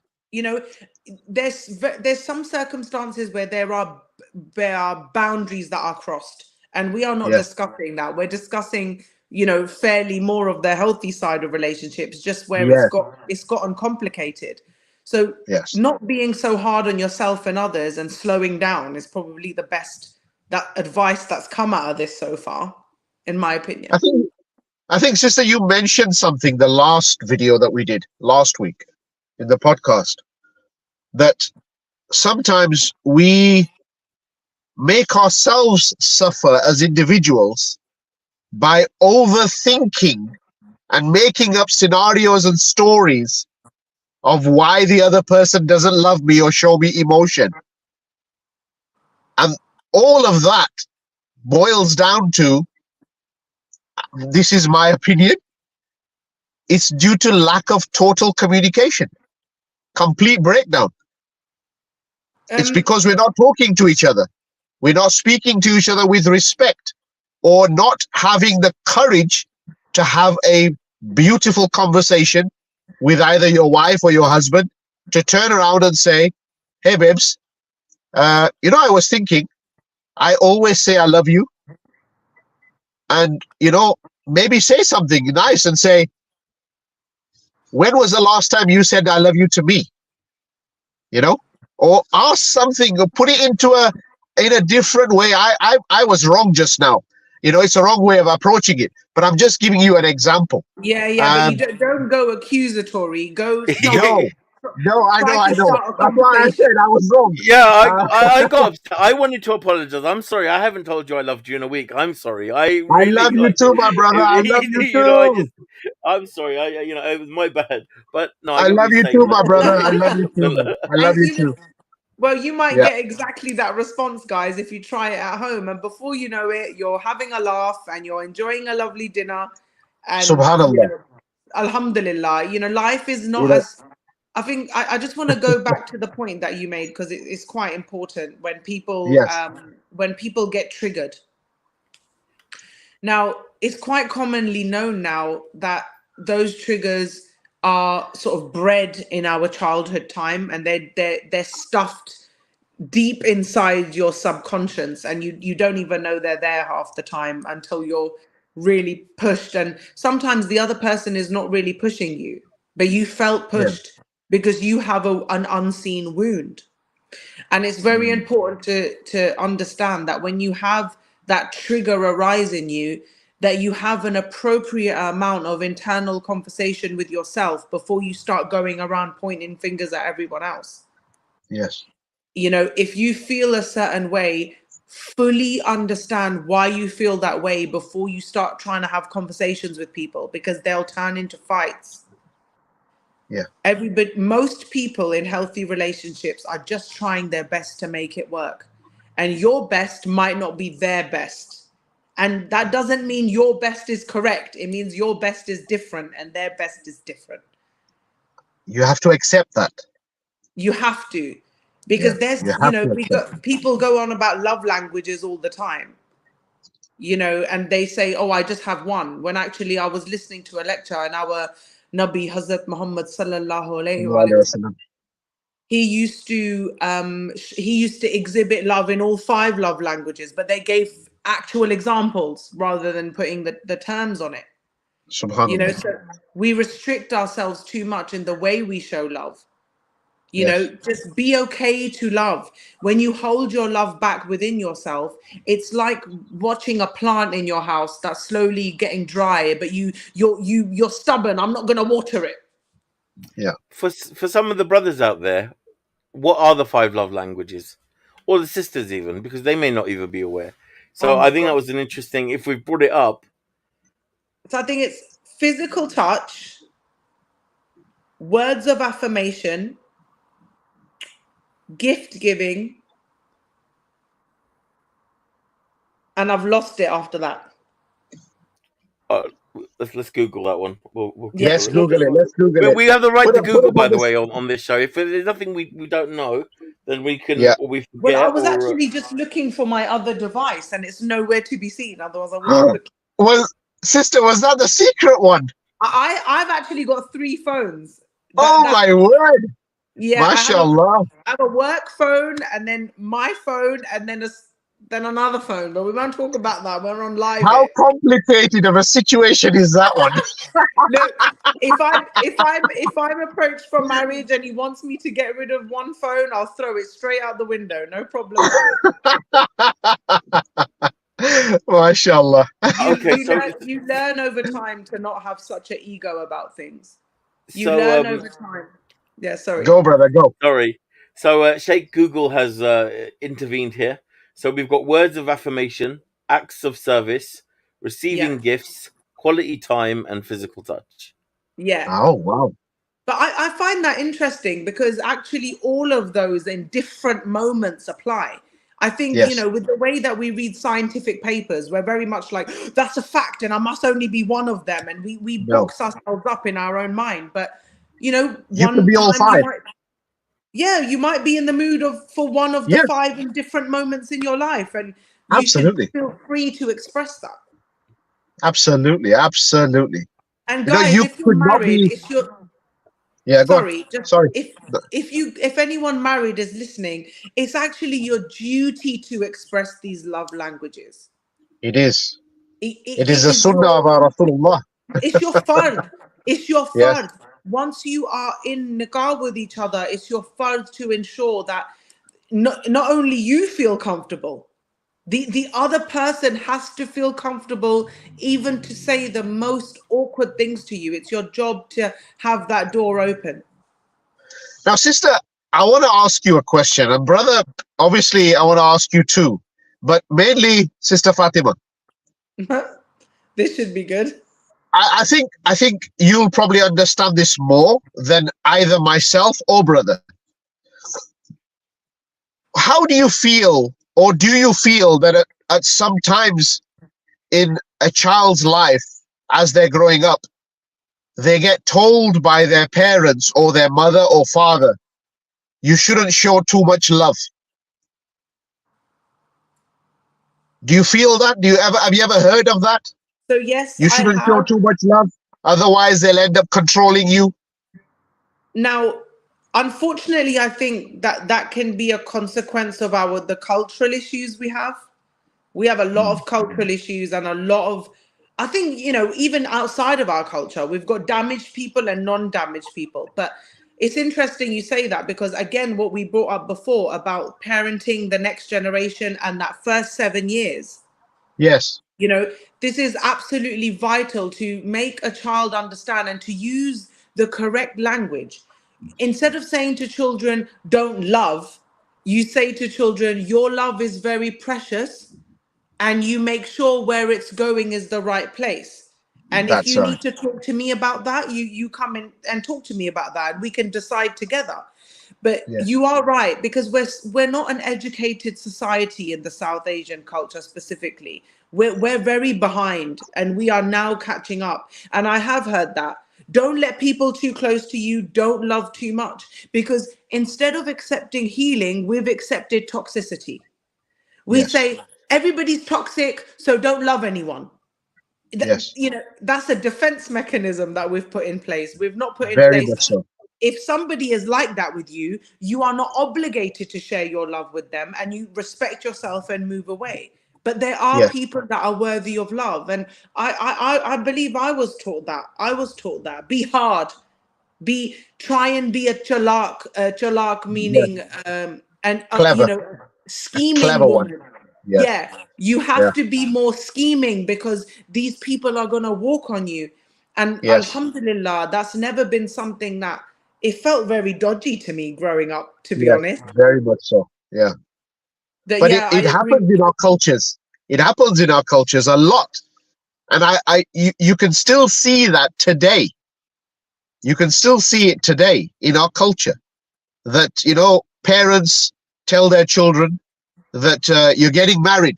There's some circumstances where there are boundaries that are crossed, and we are not Yes. discussing that. We're discussing fairly more of the healthy side of relationships, just where Yes. it's gotten complicated. So Yes. not being so hard on yourself and others and slowing down is probably the best advice that's come out of this so far, in my opinion. I think, sister, you mentioned something the last video that we did last week in the podcast, that sometimes we make ourselves suffer as individuals by overthinking and making up scenarios and stories of why the other person doesn't love me or show me emotion. And all of that boils down to, this is my opinion, it's due to lack of total communication, complete breakdown. It's because we're not talking to each other. We're not speaking to each other with respect, or not having the courage to have a beautiful conversation with either your wife or your husband, to turn around and say, hey, babes, I was thinking, I always say I love you. And, maybe say something nice and say, when was the last time you said I love you to me? Or ask something, or put it in a different way. I was wrong just now. It's a wrong way of approaching it, but I'm just giving you an example. Yeah, but you don't go accusatory. Go No, I know. start a That's why I conversation. said I was wrong. Yeah, I got upset. I wanted to apologize. I'm sorry. I haven't told you I loved you in a week. I'm sorry. I I really love you too, my brother. I love you too. I'm sorry. It was my bad. But no, I I get what love you're you saying. too, my brother. I love you too, man. I love And you too. well, you might Yeah. get exactly that response, guys, if you try it at home. And before you know it, you're having a laugh and you're enjoying a lovely dinner. And Subhanallah. alhamdulillah, life is not as. I think I just want to go back to the point that you made, because it's quite important when people Yes. Get triggered. Now, it's quite commonly known now that those triggers are sort of bred in our childhood time, and they're stuffed deep inside your subconscious, and you don't even know they're there half the time until you're really pushed. And sometimes the other person is not really pushing you, but you felt Yeah. pushed because you have an unseen wound. And it's very important to understand that when you have that trigger arise in you, that you have an appropriate amount of internal conversation with yourself before you start going around pointing fingers at everyone else. Yes. If you feel a certain way, fully understand why you feel that way before you start trying to have conversations with people, because they'll turn into fights. Yeah. Most people in healthy relationships are just trying their best to make it work, and your best might not be their best, and that doesn't mean your best is correct. It means your best is different and their best is different. You have to accept that. You have to, because there's people go on about love languages all the time, and they say, oh, I just have one, when actually I was listening to a lecture, and our Nabi Hazrat Muhammad sallallahu alaihi wasallam, he used to exhibit love in all 5 love languages, but they gave actual examples rather than putting the terms on it. Subhanallah. So we restrict ourselves too much in the way we show love. Just be okay to love. When you hold your love back within yourself, it's like watching a plant in your house that's slowly getting dry, but you're stubborn. I'm not going to water it. Yeah. For some of the brothers out there, what are the 5 love languages, or the sisters even, because they may not even be aware. So Oh I my think that God. was an interesting. If we brought it up, So I think it's physical touch, words of affirmation, gift giving, and I've lost it after that. let's Google that one. We'll Yeah, Google Let's it. Google it. Let's Google it. We have the right Put to it, put Google, it by on the this. way, on this show. If there's nothing we don't know, then we can, Yeah. or we well, I forget, was or actually just looking for my other device and it's nowhere to be seen. Otherwise, I would have quickly. Sister, was that the secret one? I've actually got 3 phones. Oh That's my word. yeah. MashaAllah. I have a work phone and then my phone and then another phone. But we won't talk about that. We're on live How here. complicated of a situation is that one? Look, if I'm approached for marriage and he wants me to get rid of one phone, I'll throw it straight out the window. No problem at all. MashaAllah. okay. So You learn over time to not have such an ego about things. You so learn over time. Yeah, sorry. Go, brother, go. sorry. So Sheikh Google has intervened here. So we've got words of affirmation, acts of service, receiving Yeah, gifts, quality time, and physical touch. yeah. Oh, wow. But I find that interesting because actually all of those in different moments apply. I think, Yes. with the way that we read scientific papers, we're very much like, that's a fact and I must only be one of them. And we No. box ourselves up in our own mind. But, You can one be all time 5. you might be in the mood for one of the Yes. 5 in different moments in your life. And you Absolutely. should feel free to express that. Absolutely. Absolutely. And You know, guys, you if you're could not married, be. it's your Yeah, go on. sorry, just Sorry. if anyone married is listening, it's actually your duty to express these love languages. It is. It It is the is sunnah of our Rasulullah. it's your fard. It's your Yes. fard. Once you are in nikah with each other, it's your fard to ensure that not only you feel comfortable, the other person has to feel comfortable, even to say the most awkward things to you. It's your job to have that door open. Now, sister, I want to ask you a question. And brother, obviously, I want to ask you too. But mainly, Sister Fatima. This should be good. I think you'll probably understand this more than either myself or brother. How do you feel, or do you feel that at some times in a child's life, as they're growing up, they get told by their parents or their mother or father, you shouldn't show too much love? Do you feel that? Have you ever heard of that? So yes, You I shouldn't show have. too much love, otherwise they'll end up controlling you. Now, unfortunately, I think that can be a consequence of the cultural issues we have. We have a lot of cultural issues and a lot of, I think, even outside of our culture, we've got damaged people and non-damaged people. But it's interesting you say that because, again, what we brought up before about parenting the next generation and that first 7 years. Yes. This is absolutely vital to make a child understand and to use the correct language. Instead of saying to children, don't love, you say to children, your love is very precious, and you make sure where it's going is the right place. And if That's you right. need to talk to me about that, you come in and talk to me about that. We can decide together. But Yes. you are right, because we're not an educated society in the South Asian culture specifically. We're very behind and we are now catching up. And I have heard that. Don't let people too close to you. Don't love too much. Because instead of accepting healing, we've accepted toxicity. We Yes. say everybody's toxic, so don't love anyone. Yes. That's a defense mechanism that we've put in place. We've not put in Very place. much so. If somebody is like that with you, you are not obligated to share your love with them, and you respect yourself and move away. But there are Yes. people that are worthy of love, and I believe I was taught that. Be hard, try and be a chalak meaning and Clever. scheming Clever one. woman. Yes. Yeah, you have to be more scheming because these people are going to walk on you. And Yes. alhamdulillah, that's never been something that it felt very dodgy to me growing up, to be Yes. honest. Very much so. Yeah. But But yeah, it I agree. happens in our cultures. It happens in our cultures a lot. And you can still see that today. You can still see it today in our culture that, parents tell their children that you're getting married.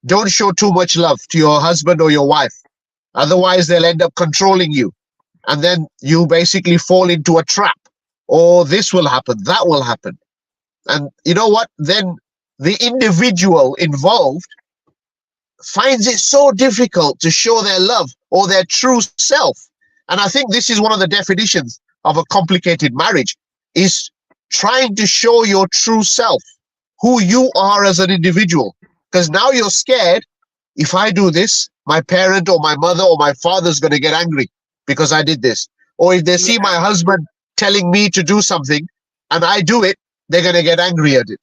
Don't show too much love to your husband or your wife. Otherwise, they'll end up controlling you. And then you basically fall into a trap. Or this will happen, that will happen. And you know what? Then the individual involved finds it so difficult to show their love or their true self. And I think this is one of the definitions of a complicated marriage, is trying to show your true self, who you are as an individual. Because now you're scared, if I do this, my parent or my mother or my father is going to get angry because I did this. Or if they see my husband telling me to do something and I do it, they're going to get angry at it,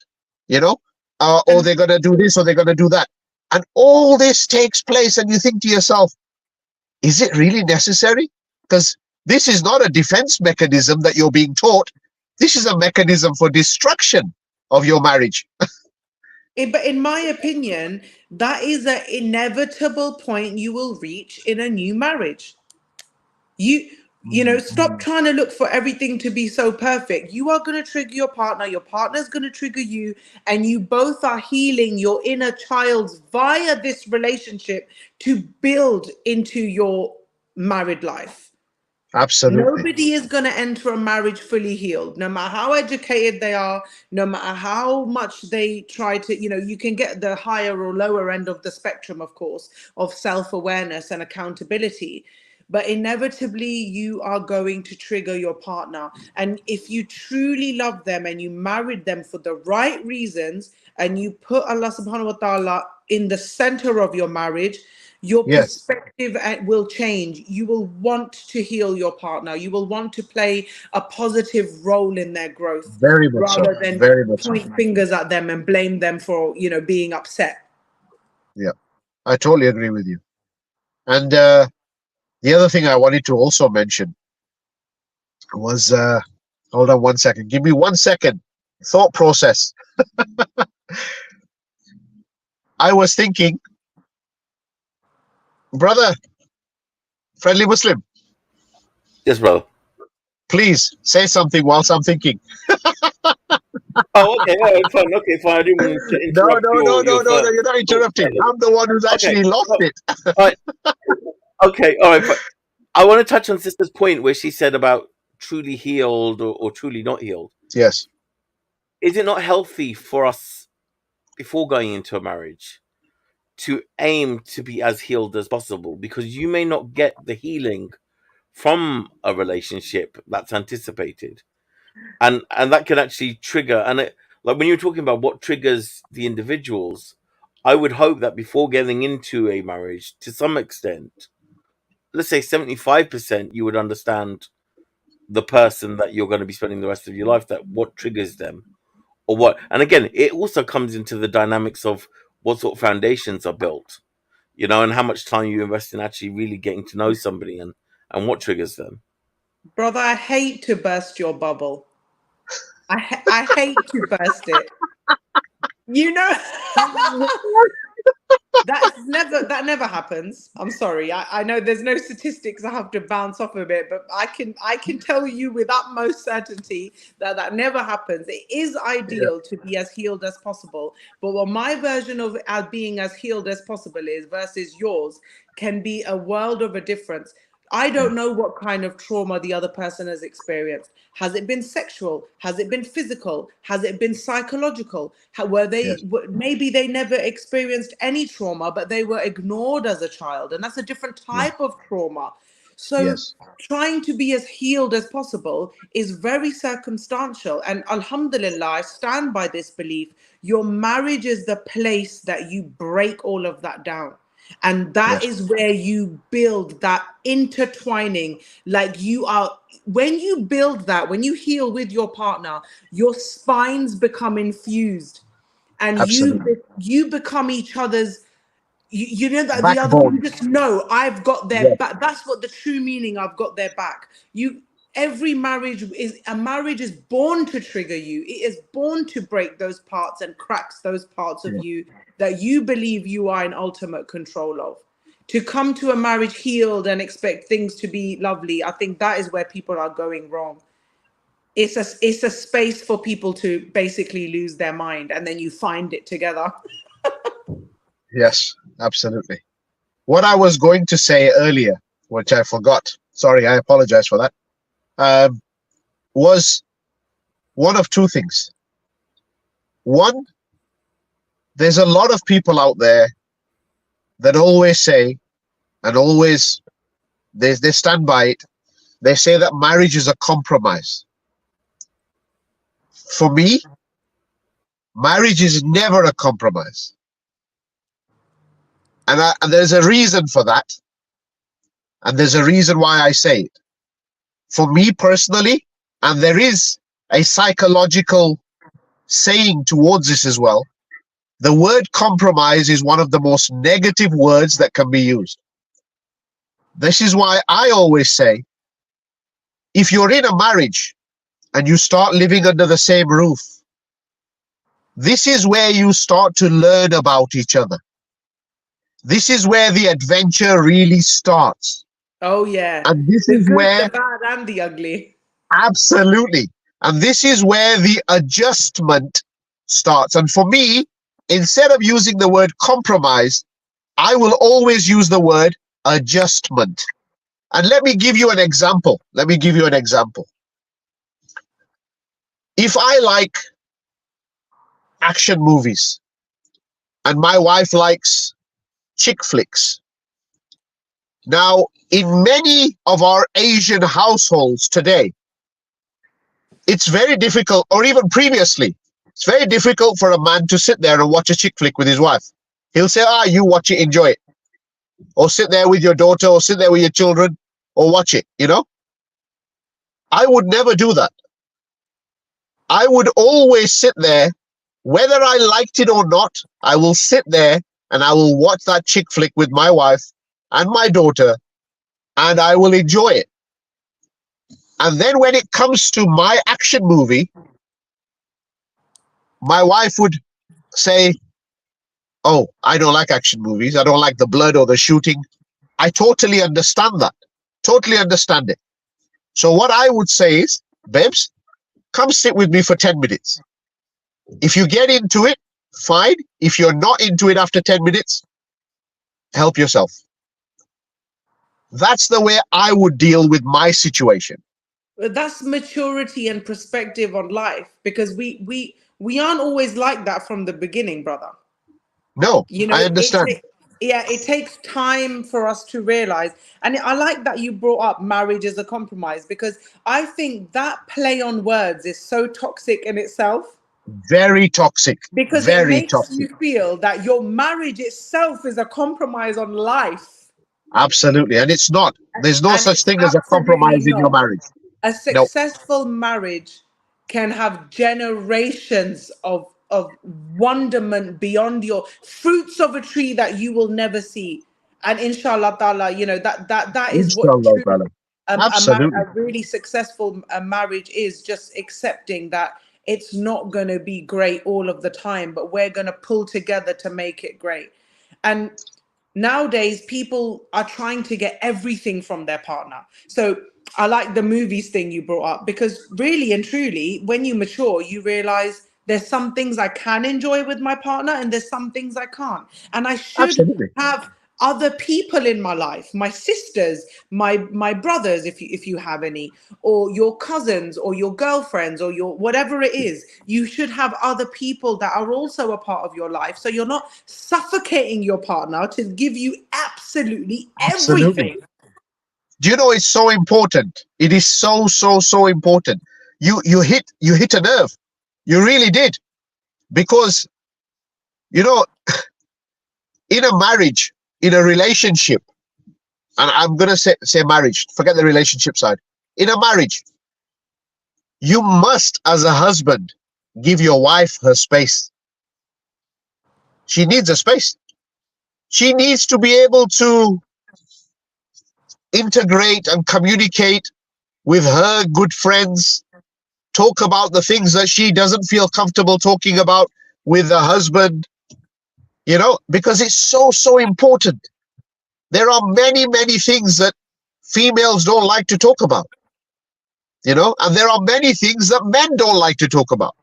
you know, or they're going to do this or they're going to do that. And all this takes place, and you think to yourself, is it really necessary? Because this is not a defense mechanism that you're being taught. This is a mechanism for destruction of your marriage. But in my opinion, that is an inevitable point you will reach in a new marriage. You know, stop trying to look for everything to be so perfect. You are going to trigger your partner's going to trigger you, and you both are healing your inner childs via this relationship to build into your married life. Absolutely. Nobody is going to enter a marriage fully healed, no matter how educated they are, no matter how much they try to, you know, you can get the higher or lower end of the spectrum, of course, of self-awareness and accountability. But inevitably, you are going to trigger your partner. And if you truly love them and you married them for the right reasons, and you put Allah subhanahu wa ta'ala in the center of your marriage, your perspective will change. You will want to heal your partner. You will want to play a positive role in their growth, very much rather so. than Very much point so. fingers at them and blame them for, you know, being upset. Yeah, I totally agree with you. And the other thing I wanted to also mention was, hold on 1 second. Give me 1 second. Thought process. I was thinking, brother, friendly Muslim, Yes, brother. please say something whilst I'm thinking. Oh, okay. All right, fine. Okay, fine. I didn't mean to No, interrupt no, no, your no, no, no. first You're not thought, interrupting. brother. I'm the one who's Okay. actually lost it. All right. Okay. All right. Fine. I want to touch on Sister's point where she said about truly healed or truly not healed. Yes. Is it not healthy for us before going into a marriage to aim to be as healed as possible? Because you may not get the healing from a relationship that's anticipated, and that can actually trigger. And like when you're talking about what triggers the individuals, I would hope that before getting into a marriage, to some extent, let's say 75%, you would understand the person that you're going to be spending the rest of your life, that what triggers them or what. And again, it also comes into the dynamics of what sort of foundations are built, you know, and how much time you invest in actually really getting to know somebody and what triggers them. Brother, I hate to burst your bubble. I hate to burst it. You know, that never happens. I'm sorry. I know there's no statistics I have to bounce off of it, but I can tell you with utmost certainty that never happens. It is ideal to be as healed as possible, but what my version of being as healed as possible is versus yours can be a world of a difference. I don't know what kind of trauma the other person has experienced. Has it been sexual? Has it been physical? Has it been psychological? Maybe they never experienced any trauma, but they were ignored as a child, and that's a different type of trauma. So trying to be as healed as possible is very circumstantial. And alhamdulillah, I stand by this belief. Your marriage is the place that you break all of that down. And that is where you build that intertwining. Like you are, when you build that, when you heal with your partner, your spines become infused, and you become each other's. You know that the other, you just know I've got their back. That's what the true meaning, I've got their back. Every marriage is born to trigger you. It is born to break those parts and cracks those parts of you that you believe you are in ultimate control of. To come to a marriage healed and expect things to be lovely, I think that is where people are going wrong. It's a space for people to basically lose their mind, and then you find it together. Yes, absolutely. what I was going to say earlier, which I forgot. Sorry, I apologize for that. Was one of two things. One, there's a lot of people out there that always say, and always they stand by it. They say that marriage is a compromise. For me, marriage is never a compromise. And there's a reason for that. And there's a reason why I say it. For me personally, and there is a psychological saying towards this as well, the word compromise is one of the most negative words that can be used. This is why I always say, if you're in a marriage and you start living under the same roof, this is where you start to learn about each other. This is where the adventure really starts. Oh yeah. And this The is good, where, the bad, and the ugly. absolutely, and this is where the adjustment starts. And for me, instead of using the word compromise, I will always use the word adjustment. And let me give you an example. If I like action movies and my wife likes chick flicks, now in many of our Asian households today, it's very difficult, or even previously, it's very difficult for a man to sit there and watch a chick flick with his wife. He'll say, you watch it, enjoy it. Or sit there with your daughter, or sit there with your children, or watch it, I would never do that. I would always sit there, whether I liked it or not, I will sit there and I will watch that chick flick with my wife and my daughter, and I will enjoy it. And then when it comes to my action movie, my wife would say, I don't like action movies. I don't like the blood or the shooting. I totally understand that. Totally understand it. So what I would say is, babes, come sit with me for 10 minutes. If you get into it, fine. If you're not into it after 10 minutes, help yourself. That's the way I would deal with my situation. That's maturity and perspective on life, because we aren't always like that from the beginning, brother. No, I understand. It takes time for us to realize. And I like that you brought up marriage as a compromise, because I think that play on words is so toxic in itself. Very toxic. Because it makes you feel that your marriage itself is a compromise on life. Absolutely. And it's not. There's no such thing as a compromise in your marriage. A successful marriage can have generations of wonderment beyond your fruits of a tree that you will never see. And inshallah ta'ala, that is what true, a really successful marriage is, just accepting that it's not going to be great all of the time, but we're going to pull together to make it great. And nowadays, people are trying to get everything from their partner. So I like the movies thing you brought up, because really and truly, when you mature, you realize there's some things I can enjoy with my partner and there's some things I can't. And I should have other people in my life, my sisters, my brothers, if you have any, or your cousins or your girlfriends or your whatever it is. You should have other people that are also a part of your life, so you're not suffocating your partner to give you absolutely everything. Do you know, it's so important? It is so important. You hit a nerve. You really did. Because, in a marriage, in a relationship, and I'm going to say marriage, forget the relationship side. In a marriage, you must, as a husband, give your wife her space. She needs a space. She needs to be able to integrate and communicate with her good friends, talk about the things that she doesn't feel comfortable talking about with the husband, because it's so important. There are many things that females don't like to talk about, and there are many things that men don't like to talk about,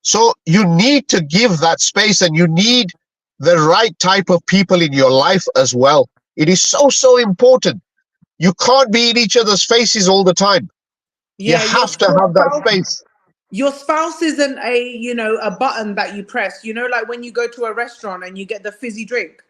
so you need to give that space, and you need the right type of people in your life as well. It is so, so important. You can't be in each other's faces all the time. You Yeah, have to have that space. your spouse isn't a button that you press. Like when you go to a restaurant and you get the fizzy drink,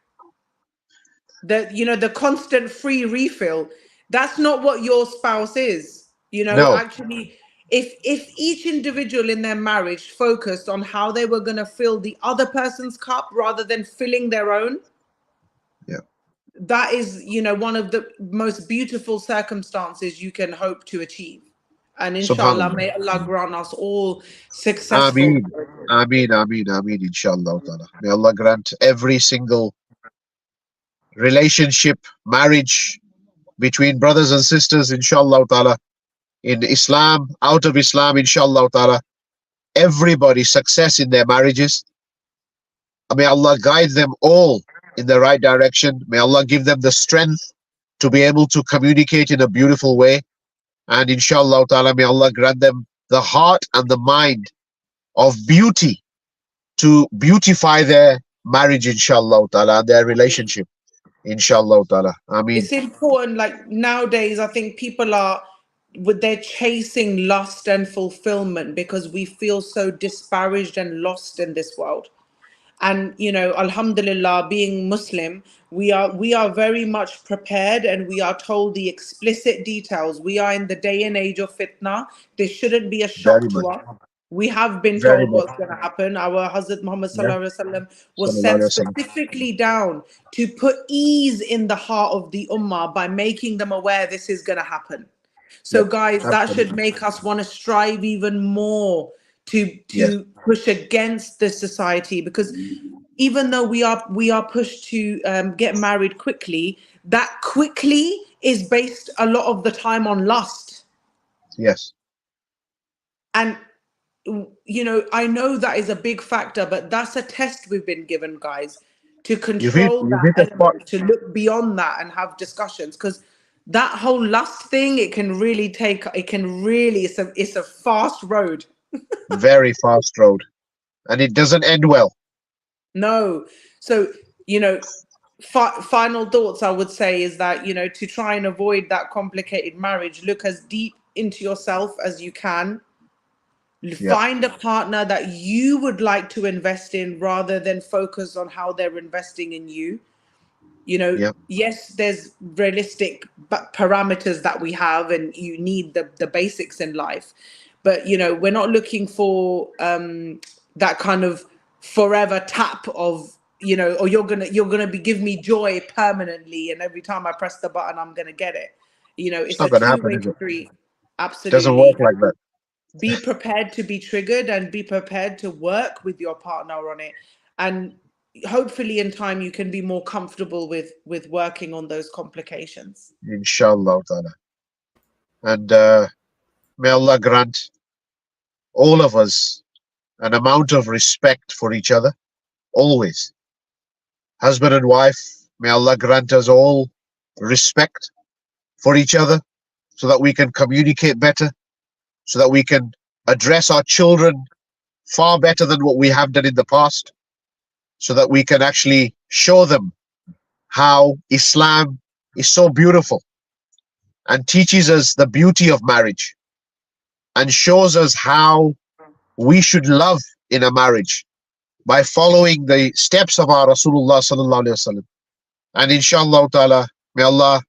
the constant free refill. That's not what your spouse is. No. Actually, if each individual in their marriage focused on how they were going to fill the other person's cup rather than filling their own, Yeah. that is one of the most beautiful circumstances you can hope to achieve. And inshallah, Subhanallah. may Allah grant us all successful. Ameen. Ameen, ameen, ameen, inshallah ta'ala. May Allah grant every single relationship, marriage between brothers and sisters, inshallah ta'ala, in Islam, out of Islam, inshallah ta'ala, everybody success in their marriages. May Allah guide them all in the right direction. May Allah give them the strength to be able to communicate in a beautiful way. And inshallah ta'ala, may Allah grant them the heart and the mind of beauty to beautify their marriage, inshallah ta'ala, and their relationship, inshallah ta'ala. Ameen. It's important. Like nowadays, I think people are they're chasing lust and fulfillment because we feel so disparaged and lost in this world. And alhamdulillah, being Muslim, we are very much prepared, and we are told the explicit details. We are in the day and age of fitna. This shouldn't be a Very shock much. to us. We have been Very told much. what's going to happen. Our Hazrat Muhammad Yeah. sallallahu alaihi wasallam was Sallallahu sent alaihi wasallam. specifically down to put ease in the heart of the ummah by making them aware this is going to happen. So Yep. guys, that Absolutely. should make us want to strive even more to Yes. push against this society, because even though we are pushed to get married quickly, that quickly is based a lot of the time on lust. Yes. And I know that is a big factor, but that's a test we've been given, guys, to You've hit, control you've that hit a spot. element, to look beyond that and have discussions, because that whole lust thing, it can really it's a fast road. Very fast road. And it doesn't end well. No. So, final thoughts I would say is that, to try and avoid that complicated marriage, look as deep into yourself as you can. Yep. Find a partner that you would like to invest in rather than focus on how they're investing in you. Yep. Yes, there's realistic parameters that we have, and you need the basics in life. But, we're not looking for that kind of forever tap of, or you're gonna give me joy permanently, and every time I press the button, I'm gonna get it. It's not a gonna happen, two-way is it? street. It doesn't work Absolutely. like that. Be prepared to be triggered, and be prepared to work with your partner on it. And hopefully in time you can be more comfortable with working on those complications. Inshallah ta'ala. And may Allah grant all of us an amount of respect for each other, always. Husband and wife, may Allah grant us all respect for each other so that we can communicate better, so that we can address our children far better than what we have done in the past, so that we can actually show them how Islam is so beautiful and teaches us the beauty of marriage and shows us how we should love in a marriage by following the steps of our Rasulullah sallallahu alaihi wasallam. And inshallah ta'ala, may Allah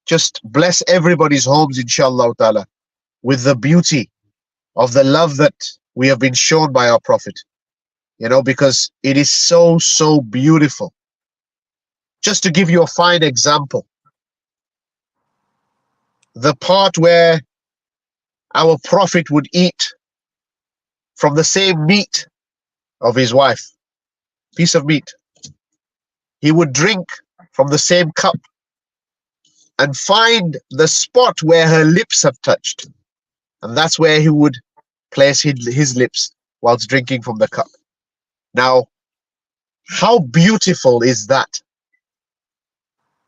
just bless everybody's homes, inshallah ta'ala, with the beauty of the love that we have been shown by our Prophet. Because it is so, so beautiful. Just to give you a fine example, the part where our Prophet would eat from the same meat of his wife, piece of meat. He would drink from the same cup and find the spot where her lips have touched. And that's where he would place his lips whilst drinking from the cup. Now, how beautiful is that?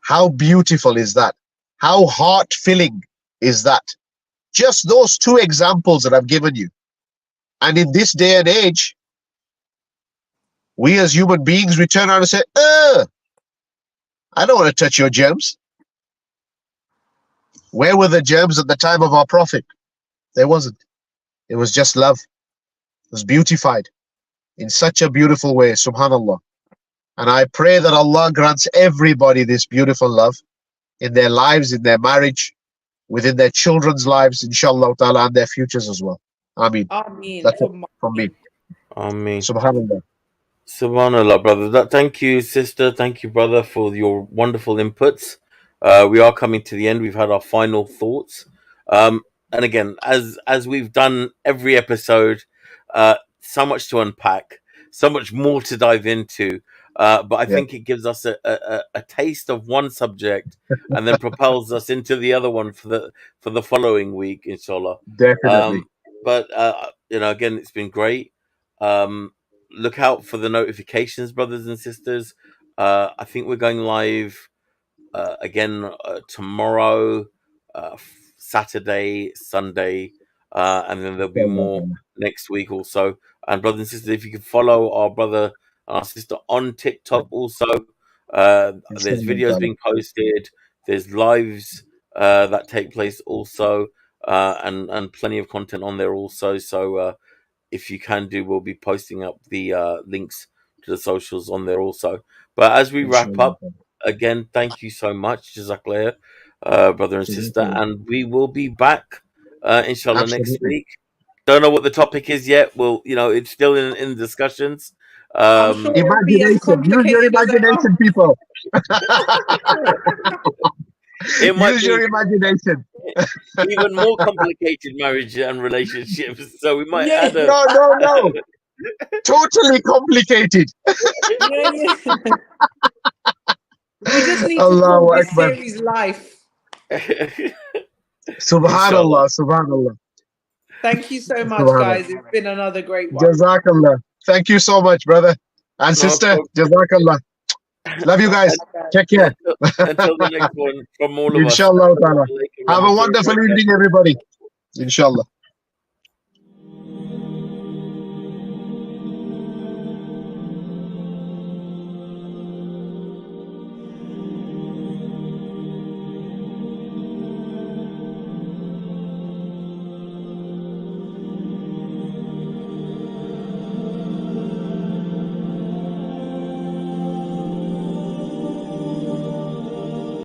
How beautiful is that? How heart-filling is that? Just those two examples that I've given you. And in this day and age, we as human beings, we turn around and say, I don't want to touch your germs. Where were the germs at the time of our Prophet? There wasn't. It was just love. It was beautified in such a beautiful way, subhanallah. And I pray that Allah grants everybody this beautiful love in their lives, in their marriage, within their children's lives, inshallah ta'ala, and their futures as well. Ameen. Ameen. That's it from me. Amen. Subhanallah. Subhanallah, brother. Thank you, sister. Thank you, brother, for your wonderful inputs. We are coming to the end. We've had our final thoughts. And again, as we've done every episode, so much to unpack, so much more to dive into. But I think it gives us a taste of one subject and then propels us into the other one for the following week, inshallah. Definitely. But again, it's been great. Look out for the notifications, brothers and sisters. I think we're going live again tomorrow, Saturday, Sunday, and then there'll be more next week also. And brothers and sisters, if you can follow our brother and our sister on TikTok also, there's videos being posted, there's lives that take place also, and plenty of content on there also. So if you can we'll be posting up the links to the socials on there also. But as we wrap up, again, thank you so much, Jazakallah, brother and sister, and we will be back, inshallah, next week. Don't know what the topic is yet. Well, it's still in discussions. I'm sure it'll be as complicated. Use your imagination, people. It might Use be your imagination. even more complicated marriage and relationships. So we might add a no. Totally complicated. Yeah. We just need to call this series life. Subhanallah. Thank you so much, guys. It's been another great one. Jazakallah. Thank you so much, brother and sister. Jazakallah. Love you guys. Take care. Until the next one, from all of us. Inshallah. Have a wonderful evening, everybody. Inshallah.